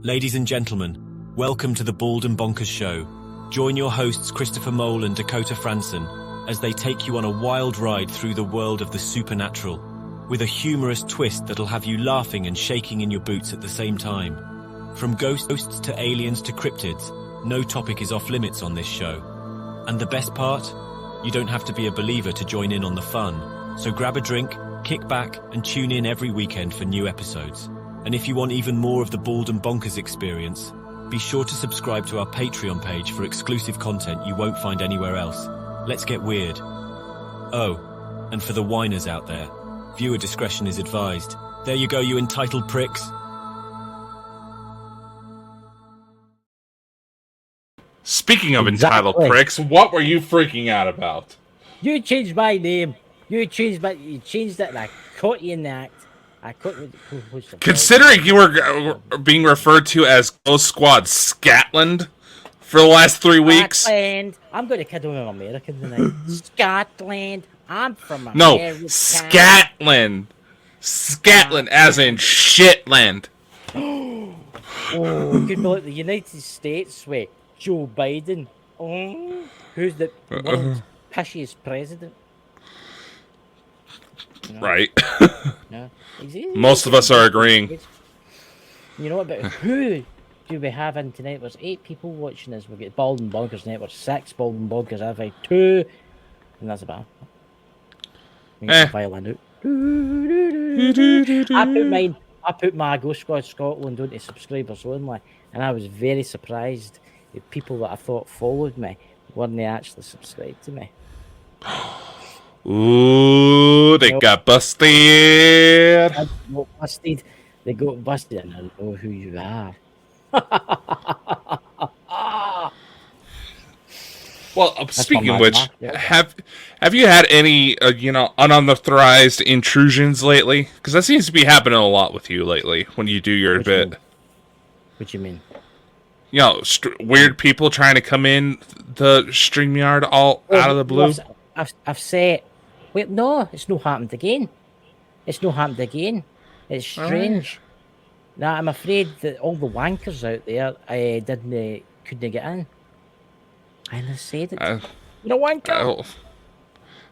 Ladies and gentlemen, welcome to the Bald and Bonkers Show. Join your hosts Christopher Mole and Dakota Franson as they take you on a wild ride through the world of the supernatural, with a humorous twist that'll have you laughing and shaking in your boots at the same time. From ghosts to aliens to cryptids, no topic is off limits on this show. And the best part? You don't have to be a believer to join in on the fun. So grab a drink, kick back, and tune in every weekend for new episodes. And if you want even more of the Bald and Bonkers experience, be sure to subscribe to our Patreon page for exclusive content you won't find anywhere else. Let's get weird. Oh, and for the whiners out there, viewer discretion is advised. There you go, you entitled pricks. Speaking of entitled pricks, what were you freaking out about? You changed my name. You changed it, and I caught you in the act. Considering you were being referred to as Ghost Squad Scotland for the last 3 weeks. Scotland. I'm going to kid on American tonight. Scotland. I'm from America. No, Scotland. Scotland, as in shitland. Oh, it could be like the United States with Joe Biden. Oh, who's the world's pishiest president? You know? Right. No. Most of us are agreeing. You know what? But who do we have in tonight? There's 8 people watching us. We get Bald and Bonkers tonight. There's 6 Bald and Bonkers. I've had 2, and that's about. Violin out. I put my Ghost Squad Scotland onto subscribers only, and I was very surprised that people that I thought followed me weren't actually subscribed to me. Ooh, they got busted. They got busted. They got busted. I don't know who you are. Well, speaking of which, have you had any unauthorized intrusions lately? Because that seems to be happening a lot with you lately when you do your bit. What do you mean? You know, weird people trying to come in the StreamYard all out of the blue. I've said, wait, no, it's not happened again. It's not happened again. It's strange. Now, I'm afraid that all the wankers out there couldn't get in. And I said it. You're a wanker.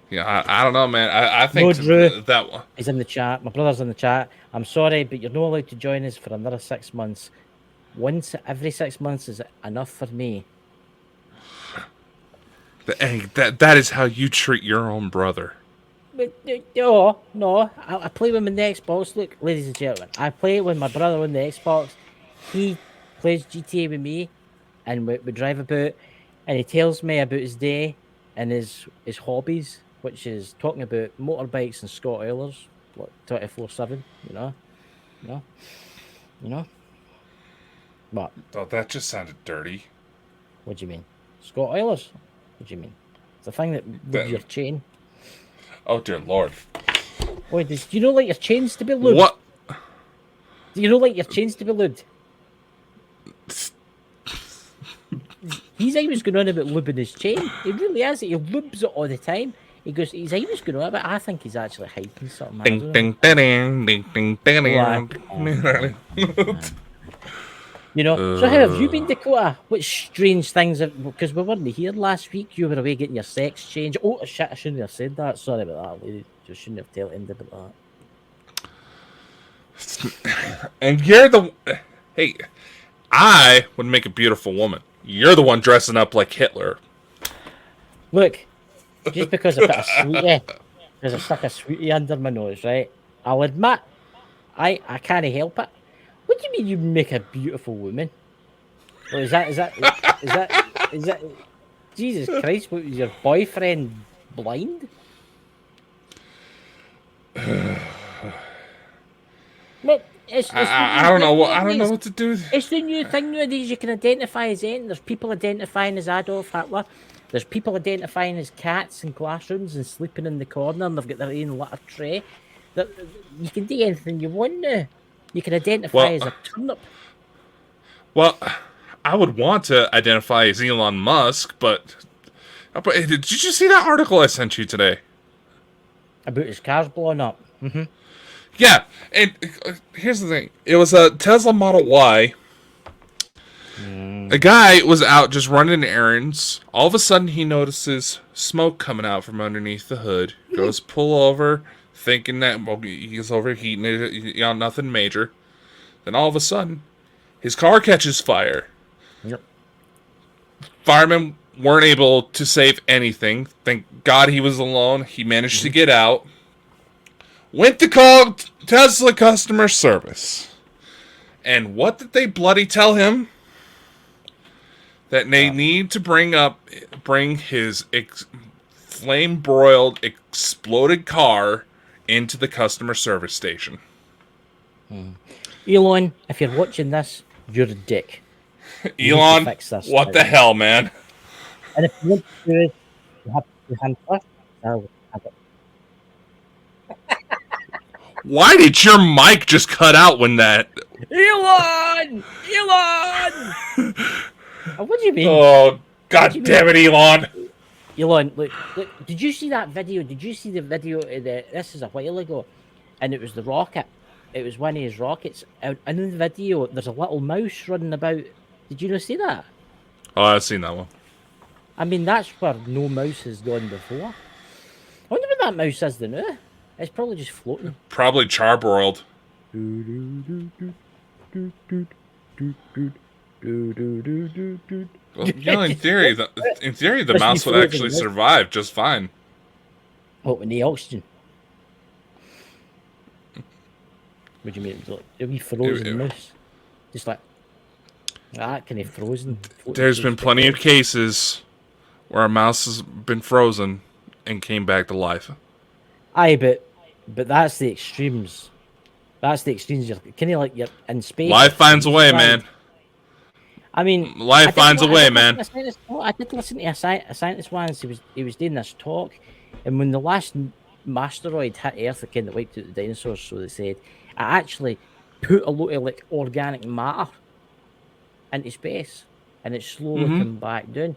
Yeah, I don't know, man. I think that one. He's in the chat. My brother's in the chat. I'm sorry, but you're not allowed to join us for another 6 months. Once every 6 months is enough for me. Hey, that is how you treat your own brother. But, no. I play with him in the Xbox. Look, ladies and gentlemen, I play with my brother on the Xbox. He plays GTA with me, and we drive about, and he tells me about his day and his hobbies, which is talking about motorbikes and Scott Oilers, like 24/7. You know. What? Oh, that just sounded dirty. What do you mean? Scott Oilers? What do you mean? It's the thing that lubes your chain. Oh, dear Lord. Wait, do you know like your chains to be lubed? What? Do you know like your chains to be lubed? He's always going on about lubing his chain. He really is. He lubes it all the time. He's always going on about it. I think he's actually hiding something. Ding, ding, ding, ding, ding, ding, ding. You know, so how have you been, Dakota? What strange things because we weren't here last week. You were away getting your sex change. Oh shit! I shouldn't have said that. Sorry about that, lady. You shouldn't have told him about that. And you're the hey. I would make a beautiful woman. You're the one dressing up like Hitler. Look, just because I put a sweetie, because I stuck a sweetie under my nose, right? I'll admit, I can't help it. What do you mean you make a beautiful woman? Well, is that Jesus Christ? What, was your boyfriend blind? Look, I don't know what to do. It's the new thing nowadays. You can identify as anything. There's people identifying as Adolf Hitler. There's people identifying as cats in classrooms and sleeping in the corner, and they've got their own litter tray. You can do anything you want now. You can identify as a turnip. Well, I would want to identify as Elon Musk, but did you see that article I sent you today? About his cars blowing up. Mm-hmm. Yeah, and here's the thing. It was a Tesla Model Y A guy was out just running errands. All of a sudden, he notices smoke coming out from underneath the hood. Goes pull over, thinking that he's overheating it, nothing major. Then all of a sudden, his car catches fire. Yep. Firemen weren't able to save anything. Thank God he was alone. He managed to get out. Went to call Tesla customer service. And what did they bloody tell him? That they need to bring his flame-broiled, exploded car into the customer service station. Elon, if you're watching this, you're a dick. Elon, what the hell, man? And if you want to do it, you have to do hand first. I'll have it. Why did your mic just cut out when that... Elon! What do you mean? Oh, God damn it, Elon! Elon, look, did you see that video? Did you see the video of this is a while ago, and it was the rocket. It was one of his rockets. And in the video, there's a little mouse running about. Did you not see that? Oh, I've seen that one. I mean, that's where no mouse has gone before. I wonder what that mouse is now. It's probably just floating. Probably charbroiled. Well, in theory, the mouse would actually survive just fine. What, with the oxygen? What do you mean? It'll be frozen mouse. Just like that kind of frozen. There's been plenty of cases where a mouse has been frozen and came back to life. Aye, but that's the extremes. That's the extremes. You're kind of like you're in space. Life finds a way, man. I mean, life finds a way, man. I did listen to a scientist once. He was doing this talk, and when the last asteroid hit Earth, it kind of wiped out the dinosaurs. So they said, it actually put a lot of like organic matter into space, and it slowly come back down.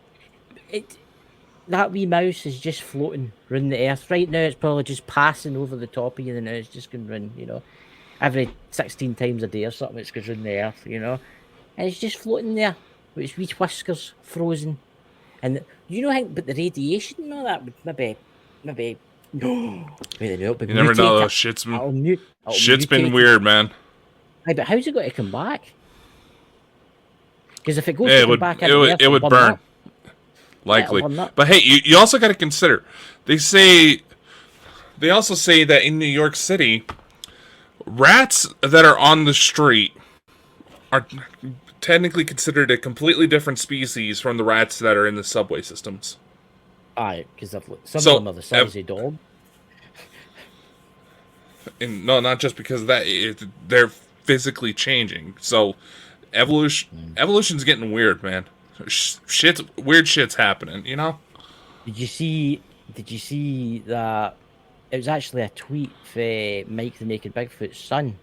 That wee mouse is just floating around the Earth right now. It's probably just passing over the top of you, and now it's just going round, every 16 times a day or something. It's going around the Earth, and it's just floating there with its wee whiskers frozen. And but the radiation and all that would maybe no. You never know though. Shit's been weird, man. Aye, but how's it got to come back? Because if it goes back, it would burn. Likely. But hey, you also got to consider. They also say that in New York City, rats that are on the street are technically considered a completely different species from the rats that are in the subway systems. Aye, because some of them are the size of a dog. And no, not just because of that. They're physically changing. So evolution's getting weird, man. Weird shit's happening, Did you see that? It was actually a tweet for Mike the Naked Bigfoot's son.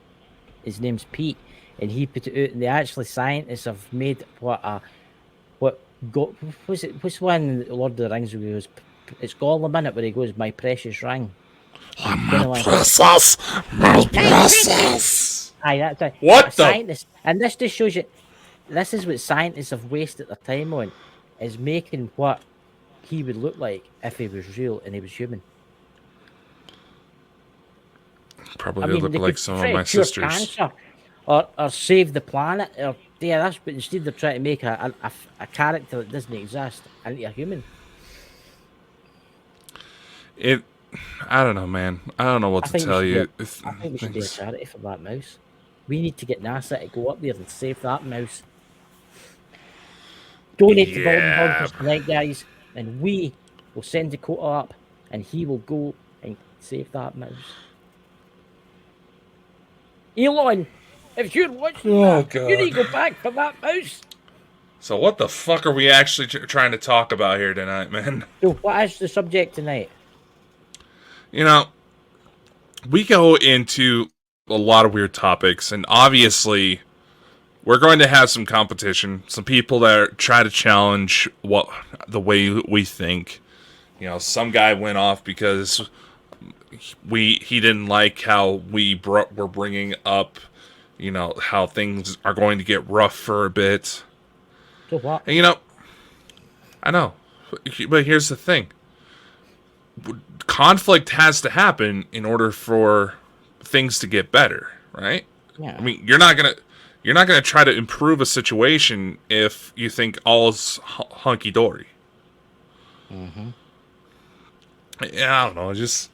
His name's Pete, and he put it out. And scientists have made what's one Lord of the Rings where he goes, it's Gollum in it where he goes, "My precious ring." My precious. Aye, that's right. What the? Scientists, and this just shows you. This is what scientists have wasted their time on, is making what he would look like if he was real and he was human. Probably look like some of my sisters. Cancer, or save the planet, or that's. But instead they're trying to make a character that doesn't exist into a human. I don't know, man. I don't know what to tell you. I think we should do a charity for that mouse. We need to get NASA to go up there and save that mouse. Donate to Golden Bonkers tonight, guys, and we will send Dakota up, and he will go and save that mouse. Elon, if you're watching God. you need to go back for that mouse. So what the fuck are we actually trying to talk about here tonight, man? So what is the subject tonight? We go into a lot of weird topics, and obviously we're going to have some competition, some people that try to challenge the way we think. Some guy went off because he didn't like how were bringing up, how things are going to get rough for a bit. So what? And I know, but here's the thing: conflict has to happen in order for things to get better, right? Yeah. I mean, you're not gonna try to improve a situation if you think all's hunky dory. Mm-hmm. Yeah, I don't know. Just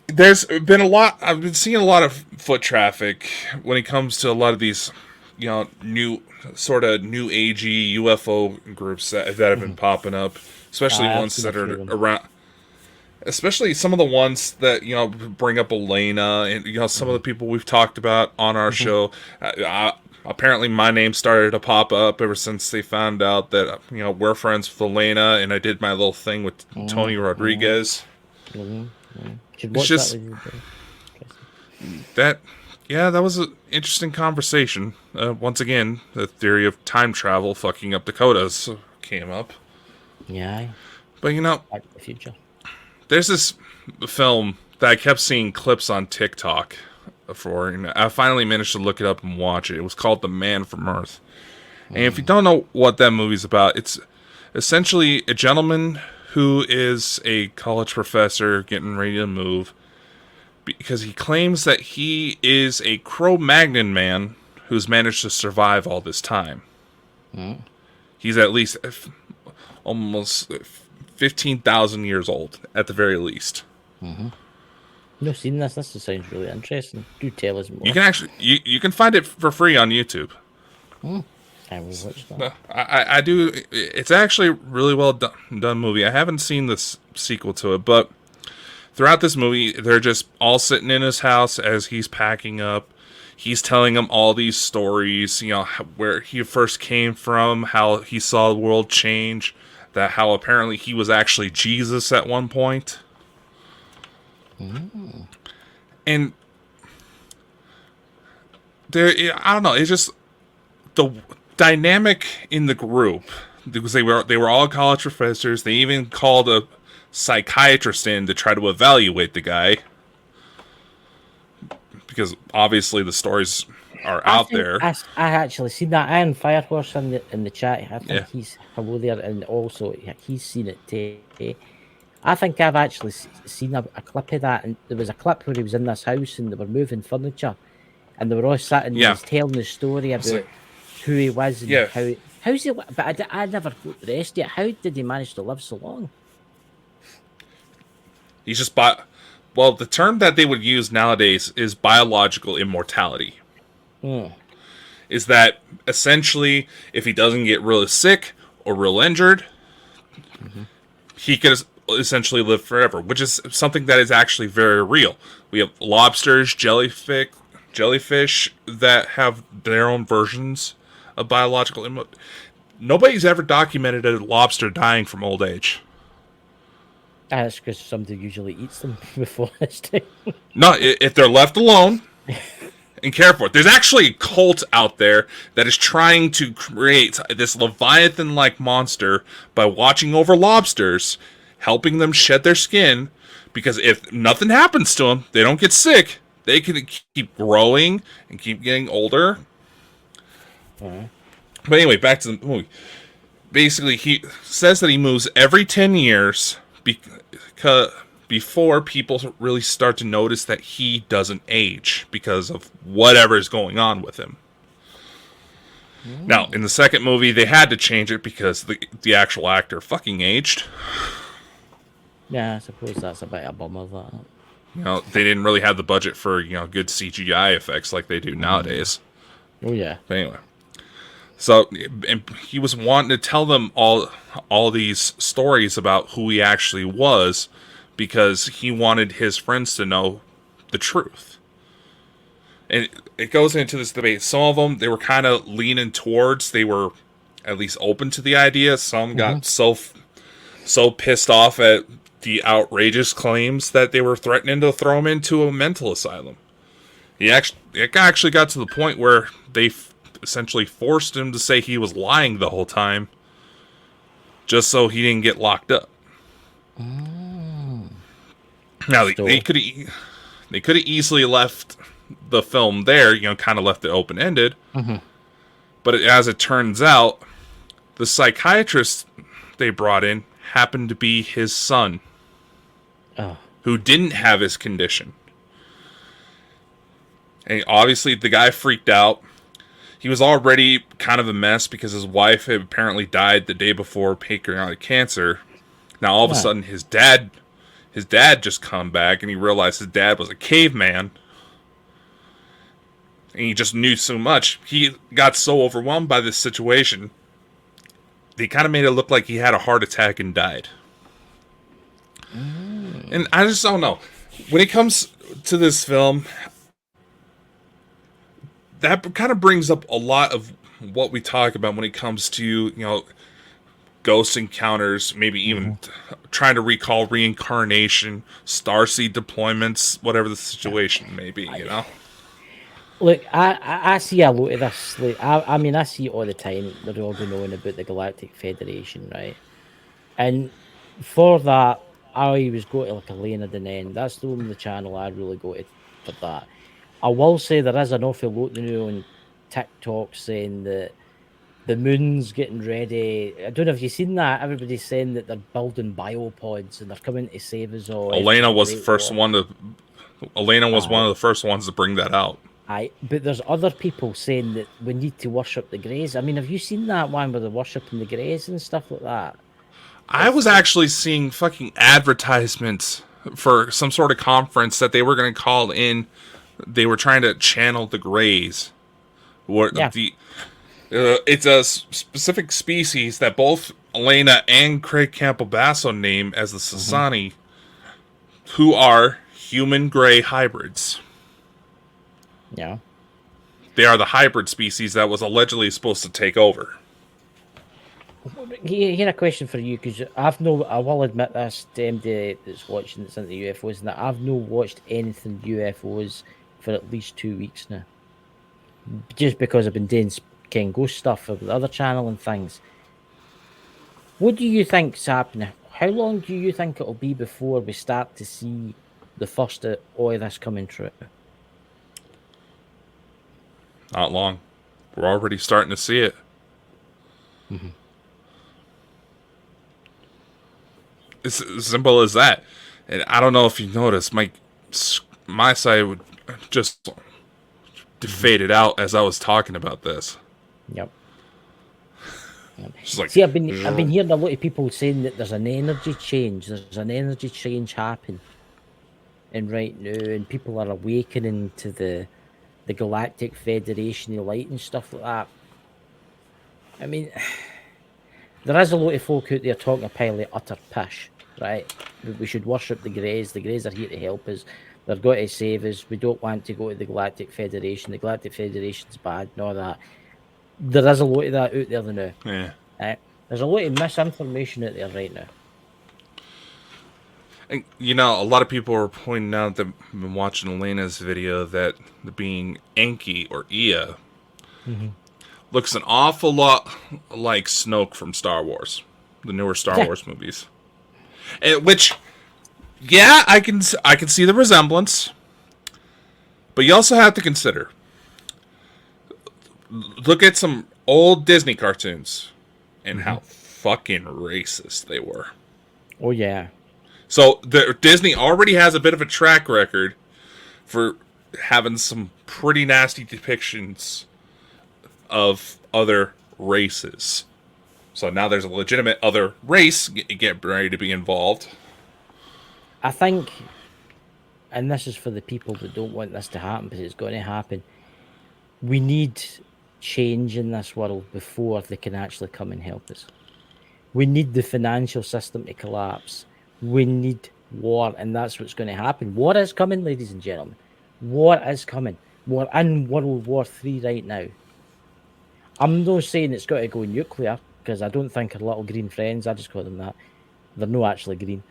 there's been a lot. I've been seeing a lot of foot traffic when it comes to a lot of these, new agey UFO groups that have been popping up, especially ones that are around. Especially some of the ones that bring up Elena and some of the people we've talked about on our show. Apparently, my name started to pop up ever since they found out that we're friends with Elena, and I did my little thing with Tony Rodriguez. It's just that was an interesting conversation. Once again, the theory of time travel fucking up Dakotas came up. Yeah, but Back to the Future. There's this film that I kept seeing clips on TikTok for, and I finally managed to look it up and watch it. It was called The Man from Earth. And if you don't know what that movie's about, it's essentially a gentleman who is a college professor getting ready to move because he claims that he is a Cro-Magnon man who's managed to survive all this time. He's at least almost 15,000 years old, at the very least. No, seen this. This sounds really interesting. Do tell us more. You can actually you can find it for free on YouTube. I will watch that. I do. It's actually a really well done movie. I haven't seen this sequel to it, but throughout this movie, they're just all sitting in his house as he's packing up. He's telling them all these stories, where he first came from, how he saw the world change, that how apparently he was actually Jesus at one point. And I don't know, it's just the dynamic in the group, because they were all college professors. They even called a psychiatrist in to try to evaluate the guy, because obviously the stories are out there. I actually seen that Iron Firehorse in the chat. I think he's hello there, and also he's seen it too. I think I've actually seen a clip of that, and there was a clip where he was in this house and they were moving furniture, and they were all sitting and he was telling the story about who he was and how's he. But I never got the rest yet. How did he manage to live so long? He's just well, the term that they would use nowadays is biological immortality. Is that essentially if he doesn't get really sick or real injured, he could essentially live forever, which is something that is actually very real. We have lobsters, jellyfish that have their own versions of biological Nobody's ever documented a lobster dying from old age. That's because somebody usually eats them before this time. No, if they're left alone and cared for. There's actually a cult out there that is trying to create this Leviathan-like monster by watching over lobsters, helping them shed their skin, because if nothing happens to them, they don't get sick, they can keep growing and keep getting older. But anyway, back to the movie. Basically, he says that he moves every 10 years before people really start to notice that he doesn't age because of whatever is going on with him. Now, in the second movie, they had to change it because the actual actor fucking aged. Yeah, I suppose that's a bit of a bummer, that. They didn't really have the budget for, good CGI effects like they do nowadays. Oh, yeah. But anyway. So, and he was wanting to tell them all these stories about who he actually was because he wanted his friends to know the truth. And it goes into this debate. Some of them, they were kind of leaning towards, they were at least open to the idea. Some got so pissed off at the outrageous claims that they were threatening to throw him into a mental asylum. It actually got to the point where they essentially forced him to say he was lying the whole time just so he didn't get locked up. Now, they could have easily left the film there, kind of left it open-ended. But as it turns out, The psychiatrist they brought in happened to be his son, who didn't have his condition. And obviously, the guy freaked out. He was already kind of a mess because his wife had apparently died the day before pancreatic cancer. Now, all of a sudden, his dad just come back, and he realized his dad was a caveman. And he just knew so much. He got so overwhelmed by this situation, they kind of made it look like he had a heart attack and died. And I just don't know. When it comes to this film, that kind of brings up a lot of what we talk about when it comes to, ghost encounters, maybe even trying to recall reincarnation, starseed deployments, whatever the situation may be, Look, I see a lot of this. Like, I mean, I see it all the time. They're all going on about the Galactic Federation, right? And for that, I always go to like Elena Dennen. That's the only channel I really go to for that. I will say there is an awful lot on TikTok saying that the moon's getting ready. I don't know if you've seen that. Everybody's saying that they're building biopods and they're coming to save us all. Elena was the first one to. Elena was one of the first ones to bring that out. But there's other people saying that we need to worship the Greys. I mean, have you seen that one where they're worshipping the Greys and stuff like that? I was actually seeing fucking advertisements for some sort of conference that they were going to call in. They were trying to channel the Greys. It's a specific species that both Elena and Craig Campbell-Basso name as the Sasani, who are human Grey hybrids. Yeah. They are the hybrid species that was allegedly supposed to take over. Here a question for you, because I will admit this to MD that's watching that's into UFOs, and that I've not watched anything UFOs for at least 2 weeks now. Just because I've been doing Ken Ghost stuff with the other channel and things. What do you think's happening? How long do you think it'll be before we start to see the first of all of this coming true? Not long. We're already starting to see it. It's as simple as that. And I don't know if you noticed, my side would just faded out as I was talking about this. Yep. Like, see, I've been hearing a lot of people saying that there's an energy change. There's an energy change happening, and right now, and people are awakening to the Galactic Federation of Light and stuff like that. I mean, there is a lot of folk out there talking a pile of utter pish, right? We should worship the Greys. The Greys are here to help us. They're going to save us. We don't want to go to the Galactic Federation. The Galactic Federation's bad and all that. There is a lot of that out there now. Yeah. There's a lot of misinformation out there right now. And, a lot of people are pointing out that I've been watching Elena's video that the being Enki or Ea looks an awful lot like Snoke from Star Wars, the newer Star Wars movies. Which, yeah, I can see the resemblance, but you also have to consider. Look at some old Disney cartoons and how fucking racist they were. Oh yeah. So Disney already has a bit of a track record for having some pretty nasty depictions of other races. So now there's a legitimate other race get ready to be involved. I think, and this is for the people that don't want this to happen, but it's going to happen. We need change in this world before they can actually come and help us. We need the financial system to collapse. We need war, and that's what's going to happen. War is coming, ladies and gentlemen. War is coming. We're in World War III right now. I'm not saying it's got to go nuclear, because I don't think our little green friends, I just call them that, they're not actually green,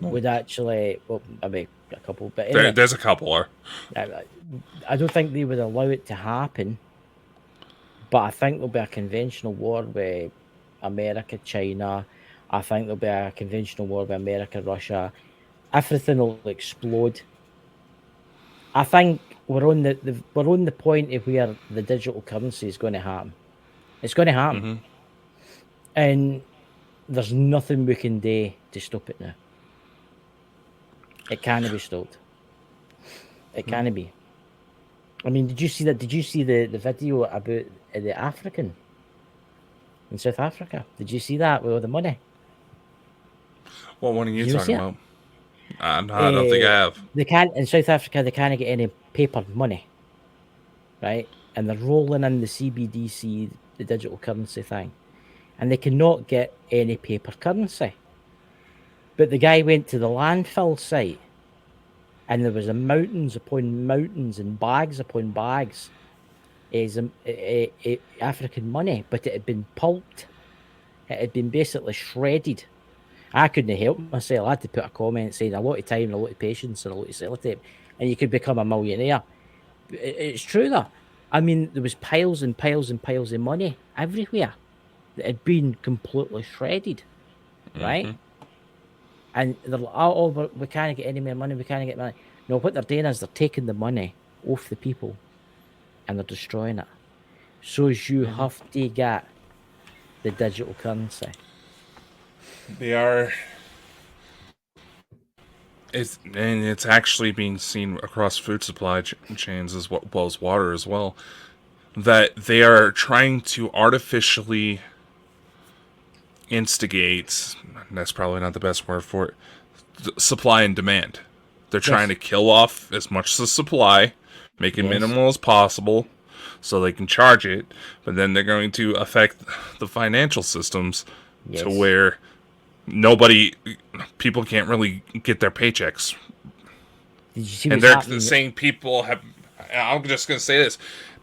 would actually, well, I mean, a couple, but anyway, there's a couple. I don't think they would allow it to happen, but I think there'll be a conventional war with America, China. I think there'll be a conventional war with America, Russia. Everything will explode. I think we're on the point of where the digital currency is going to happen. It's going to happen. And there's nothing we can do to stop it now. It can't be stopped. It can't be. I mean, did you see that? Did you see the video about the African in South Africa? Did you see that with all the money? What one are you talking about? I don't think I have. They can't in South Africa. They can't get any paper money, right? And they're rolling in the CBDC, the digital currency thing, and they cannot get any paper currency. But the guy went to the landfill site, and there was mountains upon mountains and bags upon bags of African money, but it had been pulped. It had been basically shredded. I couldn't help myself. I had to put a comment saying a lot of time, a lot of patience, and a lot of sellotape, and you could become a millionaire. It's true that. I mean, there was piles and piles and piles of money everywhere that had been completely shredded, right? And they're like, oh, but we can't get any more money. We can't get money. No, what they're doing is they're taking the money off the people and they're destroying it. So as you have to get the digital currency. They are. It's actually being seen across food supply chains as well as water as well, that they are trying to artificially instigate, that's probably not the best word for it, supply and demand. They're trying to kill off as much of the supply, make it minimal as possible, so they can charge it, but then they're going to affect the financial systems to where people can't really get their paychecks. Did you see and they're saying people have, I'm just going to say this,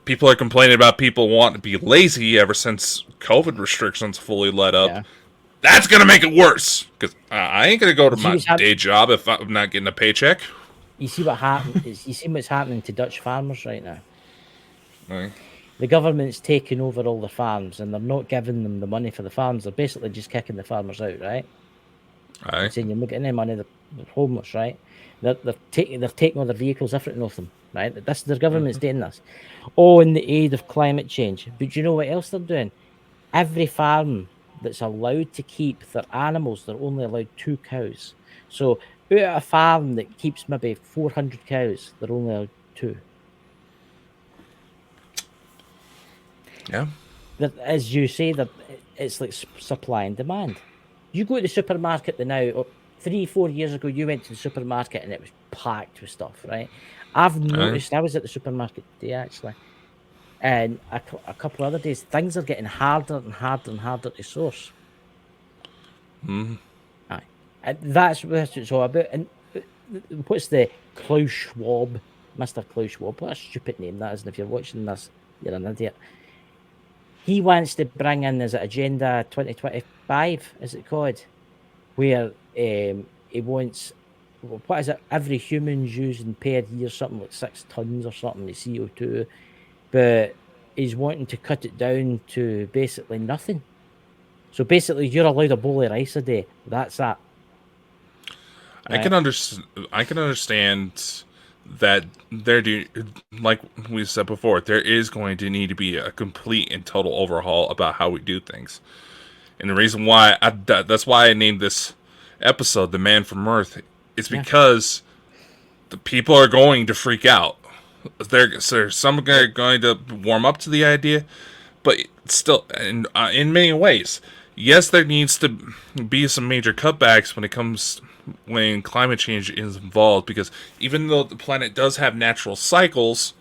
people are complaining about people wanting to be lazy ever since COVID restrictions fully let up. Yeah. That's going to make it worse, because I ain't going to go to my day job if I'm not getting a paycheck. You see what happened? You see what's happening to Dutch farmers right now? Right. The government's taking over all the farms, and they're not giving them the money for the farms. They're basically just kicking the farmers out, right? Aye. Saying you're not getting any money. They're homeless, right? They're taking all their vehicles, everything off them, right? Their government's doing this, all in the aid of climate change. But you know what else they're doing? Every farm that's allowed to keep their animals, they're only allowed 2 cows. So out of a farm that keeps maybe 400 cows, they're only allowed 2. Yeah. As you say, that it's like supply and demand. You go to the supermarket now, 3-4 years ago, you went to the supermarket and it was packed with stuff, right? I've noticed, I was at the supermarket today actually, and a couple of other days, things are getting harder and harder and harder to source. Aye. And that's what it's all about. And what's the Klaus Schwab, Mr. Klaus Schwab? What a stupid name that is, and if you're watching this, you're an idiot. He wants to bring in, is it Agenda 2025, is it called? Where he wants, what is it, every human's using per year something like 6 tons or something of CO2, but he's wanting to cut it down to basically nothing. So basically, you're allowed a bowl of rice a day. That's that. Right? I can understand that like we said before, there is going to need to be a complete and total overhaul about how we do things. And the reason why that's why I named this episode "The Man from Earth" is because the people are going to freak out. Some are going to warm up to the idea, but still, in many ways, yes, there needs to be some major cutbacks when climate change is involved, because even though the planet does have natural cycles,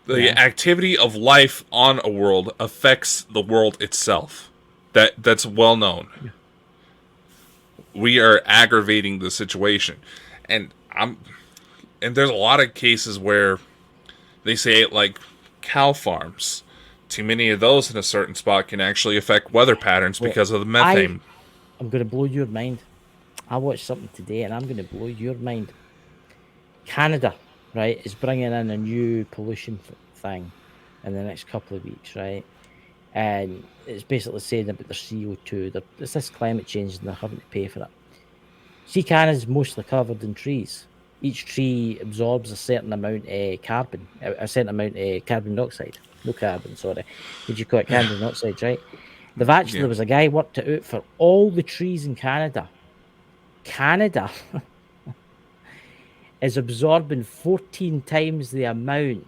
the activity of life on a world affects the world itself. That's well known. Yeah. We are aggravating the situation, and there's a lot of cases where they say, like, cow farms, too many of those in a certain spot can actually affect weather patterns because of the methane. I'm going to blow your mind. I watched something today, and I'm going to blow your mind. Canada, right, is bringing in a new pollution thing in the next couple of weeks, right? And it's basically saying about their CO2. There's this climate change, and they're having to pay for it. See, Canada's mostly covered in trees. Each tree absorbs a certain amount of carbon, a certain amount of carbon dioxide. No carbon, sorry. Did you call it carbon dioxide, right? There was a guy worked it out for all the trees in Canada. Canada is absorbing 14 times the amount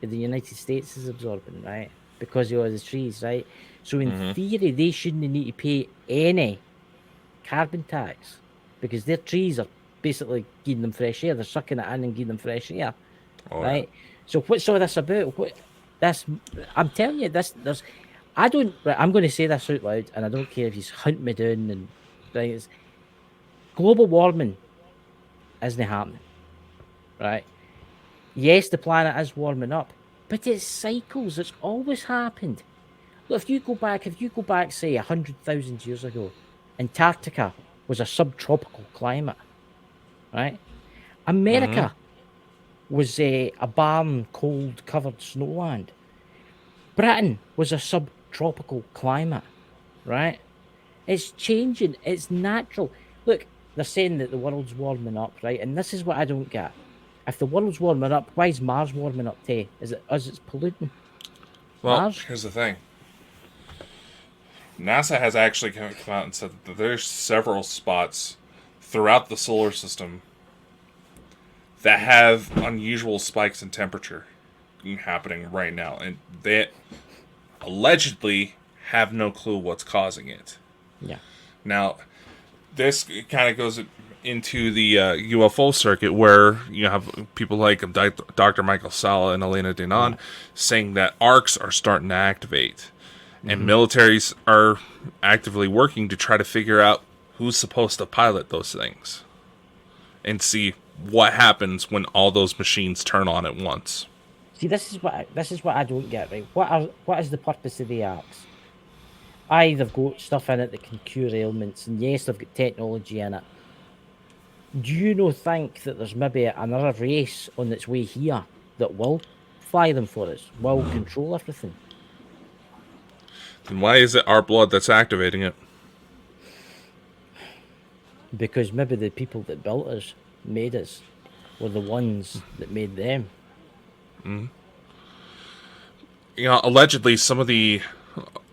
that the United States is absorbing, right? Because of all the trees, right? So in theory, they shouldn't need to pay any carbon tax because their trees are basically giving them fresh air. They're sucking it in and giving them fresh air, right? Yeah. So what's all this about? I'm telling you, I'm going to say this out loud, and I don't care if you hunt me down and things. Global warming isn't happening, right? Yes, the planet is warming up, but it's cycles. It's always happened. Look, if you go back, say 100,000 years ago, Antarctica was a subtropical climate, right? America was a barren, cold, covered snowland. Britain was a subtropical climate, right? It's changing. It's natural. Look, they're saying that the world's warming up, right? And this is what I don't get. If the world's warming up, why is Mars warming up too? Is it us it's polluting? Well, Mars? Here's the thing. NASA has actually come out and said that there's several spots throughout the solar system that have unusual spikes in temperature happening right now. And they allegedly have no clue what's causing it. Yeah. Now, this kind of goes into the UFO circuit where you have people like Dr. Michael Salla and Elena Denon saying that arcs are starting to activate. And militaries are actively working to try to figure out who's supposed to pilot those things. And see what happens when all those machines turn on at once. See, this is what I don't get, right? What is the purpose of the arcs? Aye, they've got stuff in it that can cure ailments, and yes, they've got technology in it. Do you think that there's maybe another race on its way here that will fly them for us, will control everything? Then why is it our blood that's activating it? Because maybe the people that built us, made us, were the ones that made them. Allegedly, some of the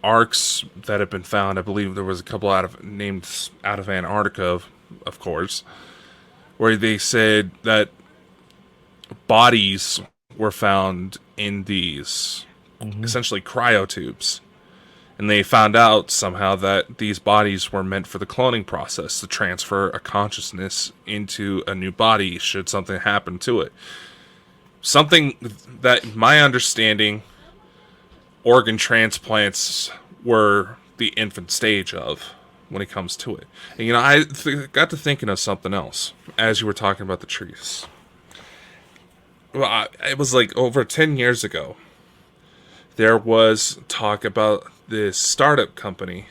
arcs that have been found, I believe there was a couple named out of Antarctica, of course, where they said that bodies were found in these essentially cryotubes. And they found out somehow that these bodies were meant for the cloning process to transfer a consciousness into a new body should something happen to it. Something that, my understanding, organ transplants were the infant stage of when it comes to it. And, I got to thinking of something else as you were talking about the trees. Well, it was like over 10 years ago. There was talk about this startup company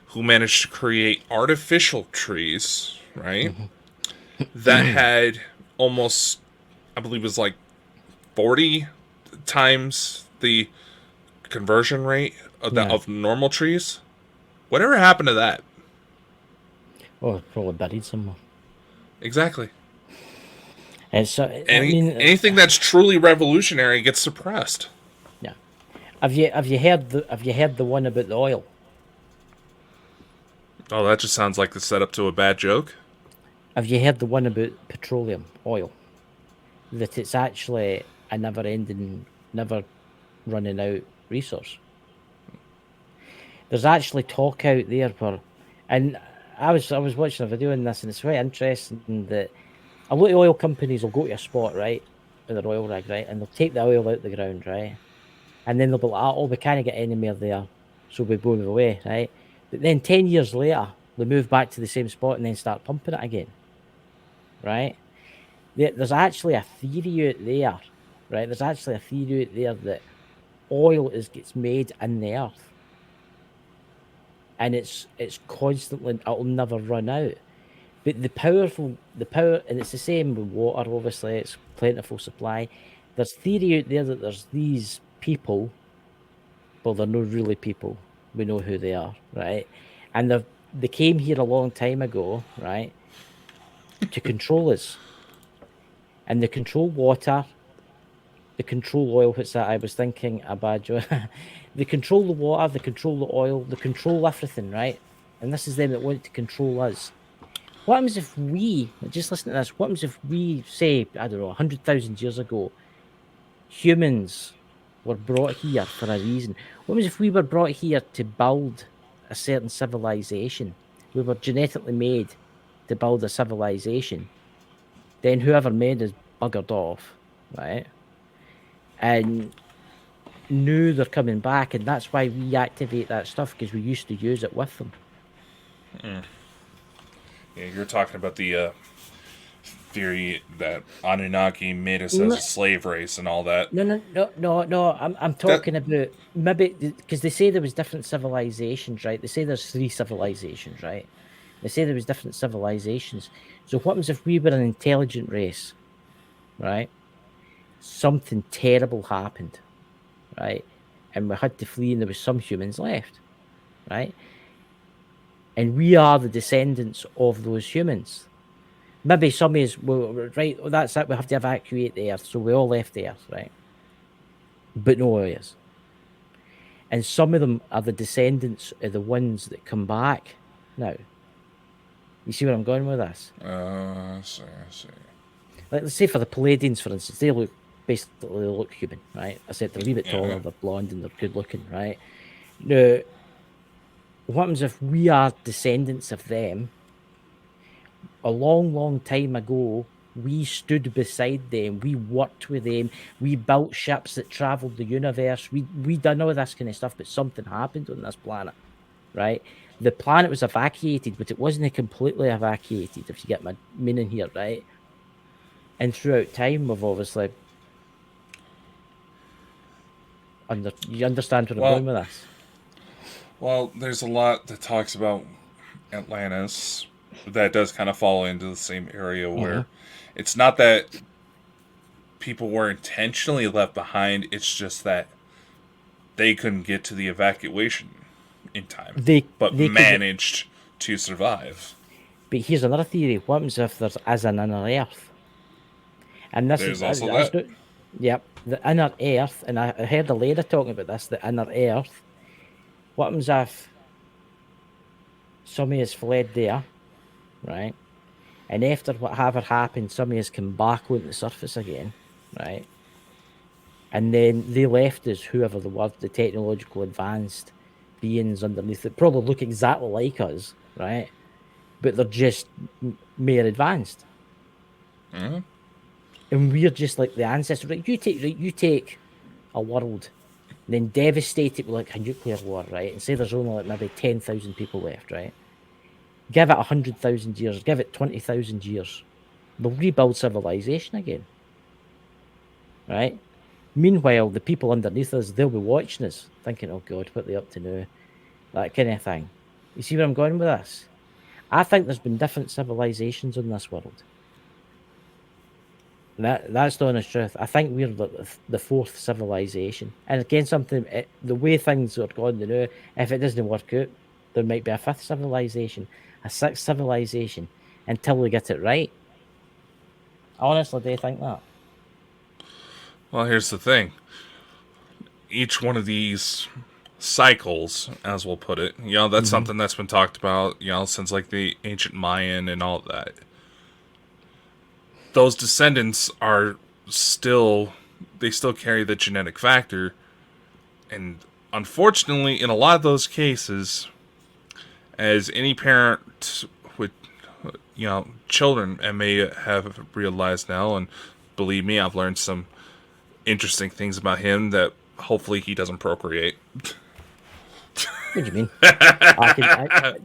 who managed to create artificial trees, right? That had almost, I believe it was like 40 times the conversion rate of normal trees. Whatever happened to that? Oh, it's probably buried somewhere. Exactly. And so, anything that's truly revolutionary gets suppressed. Yeah. Have you heard the one about the oil? Oh, that just sounds like the setup to a bad joke. Have you heard the one about petroleum, oil? That it's actually a never-ending, never running out resource. There's actually talk out there where, and I was watching a video on this, and it's very interesting that a lot of oil companies will go to a spot, right, with their oil rig, right, and they'll take the oil out the ground, right, and then they'll be like, oh, we can't get any more there, so we move away, right, but then 10 years later, they move back to the same spot and then start pumping it again, right? There's actually a theory out there, right, that oil gets made in the earth, and it's constantly, it'll never run out. But the power, and it's the same with water, obviously, it's plentiful supply. There's theory out there that there's these people, well, they're not really people, we know who they are, right? And they came here a long time ago, right, to control us. And they control water, they control oil, what's that I was thinking about, Joe? They control the water, they control the oil, they control everything, right? And this is them that want to control us. What happens if we, just listen to this, what happens if we say, I don't know, 100,000 years ago, humans were brought here for a reason? What happens if we were brought here to build a certain civilization? We were genetically made to build a civilization. Then whoever made us buggered off, right? And knew they're coming back, and that's why we activate that stuff, because we used to use it with them. Yeah, you're talking about the theory that Anunnaki made us as a slave race and all that. No. I'm talking about maybe because they say there was different civilizations, right? They say there's 3 civilizations, right? They say there was different civilizations. So what happens if we were an intelligent race, right? Something terrible happened, right? And we had to flee, and there was some humans left, right? And we are the descendants of those humans. Maybe some is, well, right, that's it, we have to evacuate the Earth, so we all left the Earth, right? But no others. And some of them are the descendants of the ones that come back now. You see where I'm going with this? I see. Like, let's say for the Palladians, for instance, they look human, right? I said they're a wee bit taller, they're blonde, and they're good looking, right? Now, what happens if we are descendants of them? A long time ago, we stood beside them, we worked with them, we built ships that traveled the universe, we done all this kind of stuff, but something happened on this planet, right? The planet was evacuated, but it wasn't completely evacuated, if you get my meaning here, right? And throughout time, we've obviously you understand where I'm going with this? Well, there's a lot that talks about Atlantis that does kind of fall into the same area where it's not that people were intentionally left behind, it's just that they couldn't get to the evacuation in time, but they managed to survive. But here's another theory. What happens if there's an inner Earth? And this there's also that. Yep, the inner Earth, and I heard a lady talking about this, the inner Earth. What happens if somebody has fled there, right? And after whatever happened, somebody has come back on the surface again, right? And then they left us, whoever they were, the technological advanced beings underneath it, probably look exactly like us, right? But they're just more advanced. Mm-hmm. And we're just like the ancestors. Right? You take a world, and then devastate it with like a nuclear war, right? And say there's only like maybe 10,000 people left, right? Give it 100,000 years, give it 20,000 years, they'll rebuild civilization again, right? Meanwhile, the people underneath us, they'll be watching us, thinking, "Oh God, what are they up to now?" That kind of thing. You see where I'm going with this? I think there's been different civilizations in this world. That's the honest truth. I think we're the 4th civilization. And again, the way things are going now, if it doesn't work out, there might be a 5th civilization, a 6th civilization, until we get it right. I honestly do think that. Well, here's the thing. Each one of these cycles, as we'll put it, that's something that's been talked about, since like the ancient Mayan and all that. Those descendants they still carry the genetic factor, and unfortunately, in a lot of those cases, as any parent with children and may have realized now, and believe me, I've learned some interesting things about him that hopefully he doesn't procreate. What do you mean? Do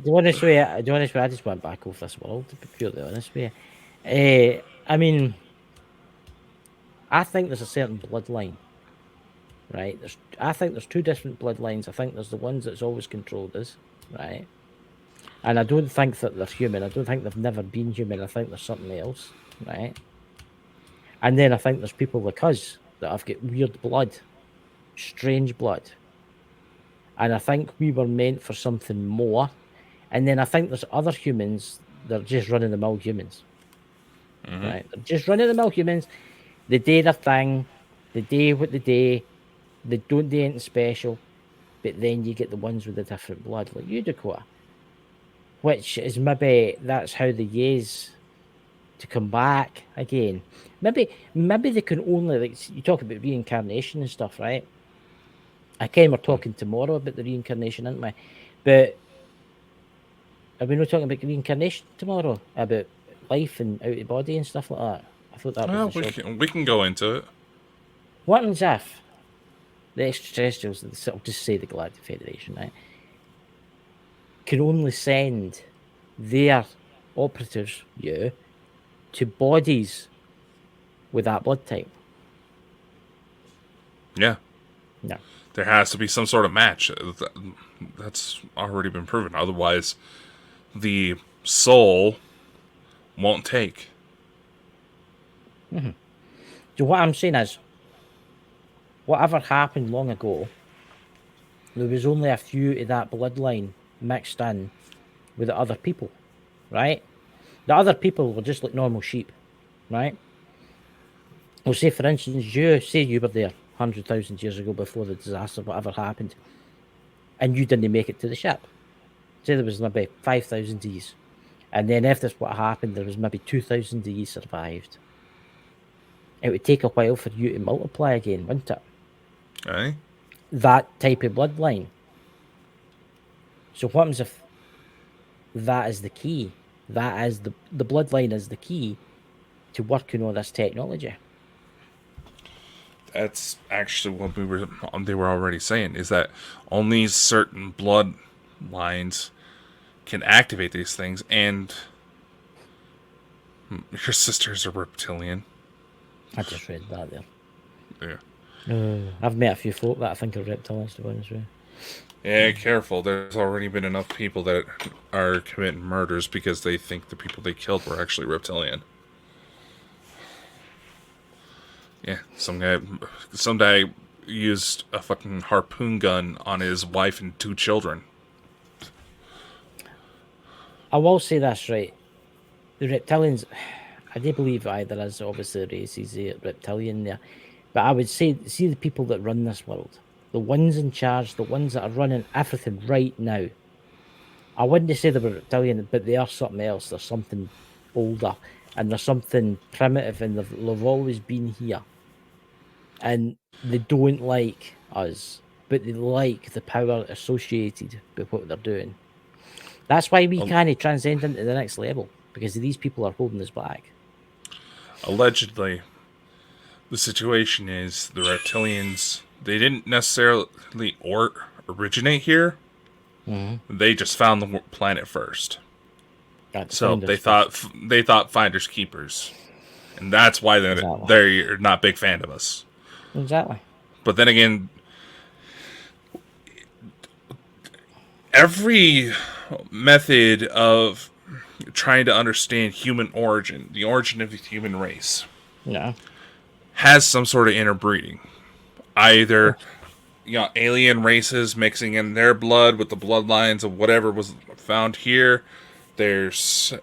you want to show you? I just went back off this world, to be purely honest with you. I mean, I think there's a certain bloodline, right? I think there's 2 different bloodlines. I think there's the ones that's always controlled us, right? And I don't think that they're human. I don't think they've never been human. I think there's something else, right? And then I think there's people like us that have got weird blood, strange blood. And I think we were meant for something more. And then I think there's other humans that are just run-of-the-mill humans. Right? They're just run-of-the-mill humans. They do their thing. They do what they do. They don't do anything special. but then you get the ones with the different blood, like you, Dakota. Which is maybe that's how they use to come back again. Maybe they can only, like, you talk about reincarnation and stuff, right? Again, we're talking tomorrow about the reincarnation, aren't we? But are we not talking about reincarnation tomorrow? About life and out of body and stuff like that? I thought that was the show. We can go into it. What happens if the extraterrestrials, I'll just say the Galactic Federation, right, can only send their operatives, to bodies with that blood type? Yeah. No. There has to be some sort of match. That's already been proven. Otherwise, the soul won't take. Mm-hmm. So what I'm saying is, whatever happened long ago, there was only a few of that bloodline mixed in with the other people, right? The other people were just like normal sheep, right? Well, say for instance, you were there 100,000 years ago before the disaster, whatever happened, and you didn't make it to the ship. Say there was maybe 5,000 of you, and then if this what happened, there was maybe 2,000 of you survived. It would take a while for you to multiply again, wouldn't it? Aye. That type of bloodline. So what happens if that is the key? That is the bloodline is the key to working on this technology. That's actually what they were already saying, is that only certain bloodlines can activate these things, and your sister's a reptilian. I just read that there. Yeah. I've met a few folk that I think are reptilians, to be honest with you. Yeah, careful. There's already been enough people that are committing murders because they think the people they killed were actually reptilian. Yeah, some guy used a fucking harpoon gun on his wife and 2 children. I will say this, right? The reptilians, I do believe there is obviously races reptilian there, but I would say, see the people that run this world, the ones in charge, the ones that are running everything right now. I wouldn't say they were reptilian, but they are something else. There's something older, and there's something primitive, and they've always been here. And they don't like us, but they like the power associated with what they're doing. That's why we can't transcend into the next level, because these people are holding us back. Allegedly, the situation is the reptilians, they didn't necessarily originate here. Mm-hmm. They just found the planet first. So they thought finders keepers, and that's why they're not a big fan of us. Exactly. But then again, every method of trying to understand human origin, the origin of the human race, has some sort of interbreeding. Either, alien races mixing in their blood with the bloodlines of whatever was found here. There's,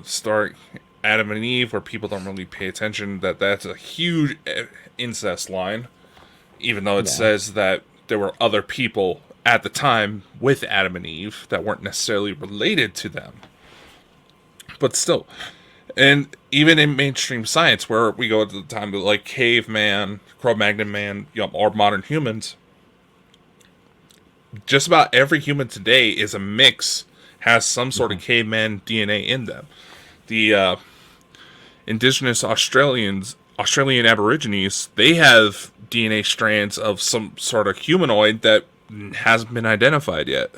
start Adam and Eve, where people don't really pay attention that's a huge incest line, even though it says that there were other people at the time with Adam and Eve that weren't necessarily related to them. But still, and even in mainstream science, where we go to the time of like caveman, Cro-Magnon man, or modern humans, just about every human today is a mix, has some sort of caveman DNA in them. The indigenous Australian Aborigines, they have DNA strands of some sort of humanoid that hasn't been identified yet.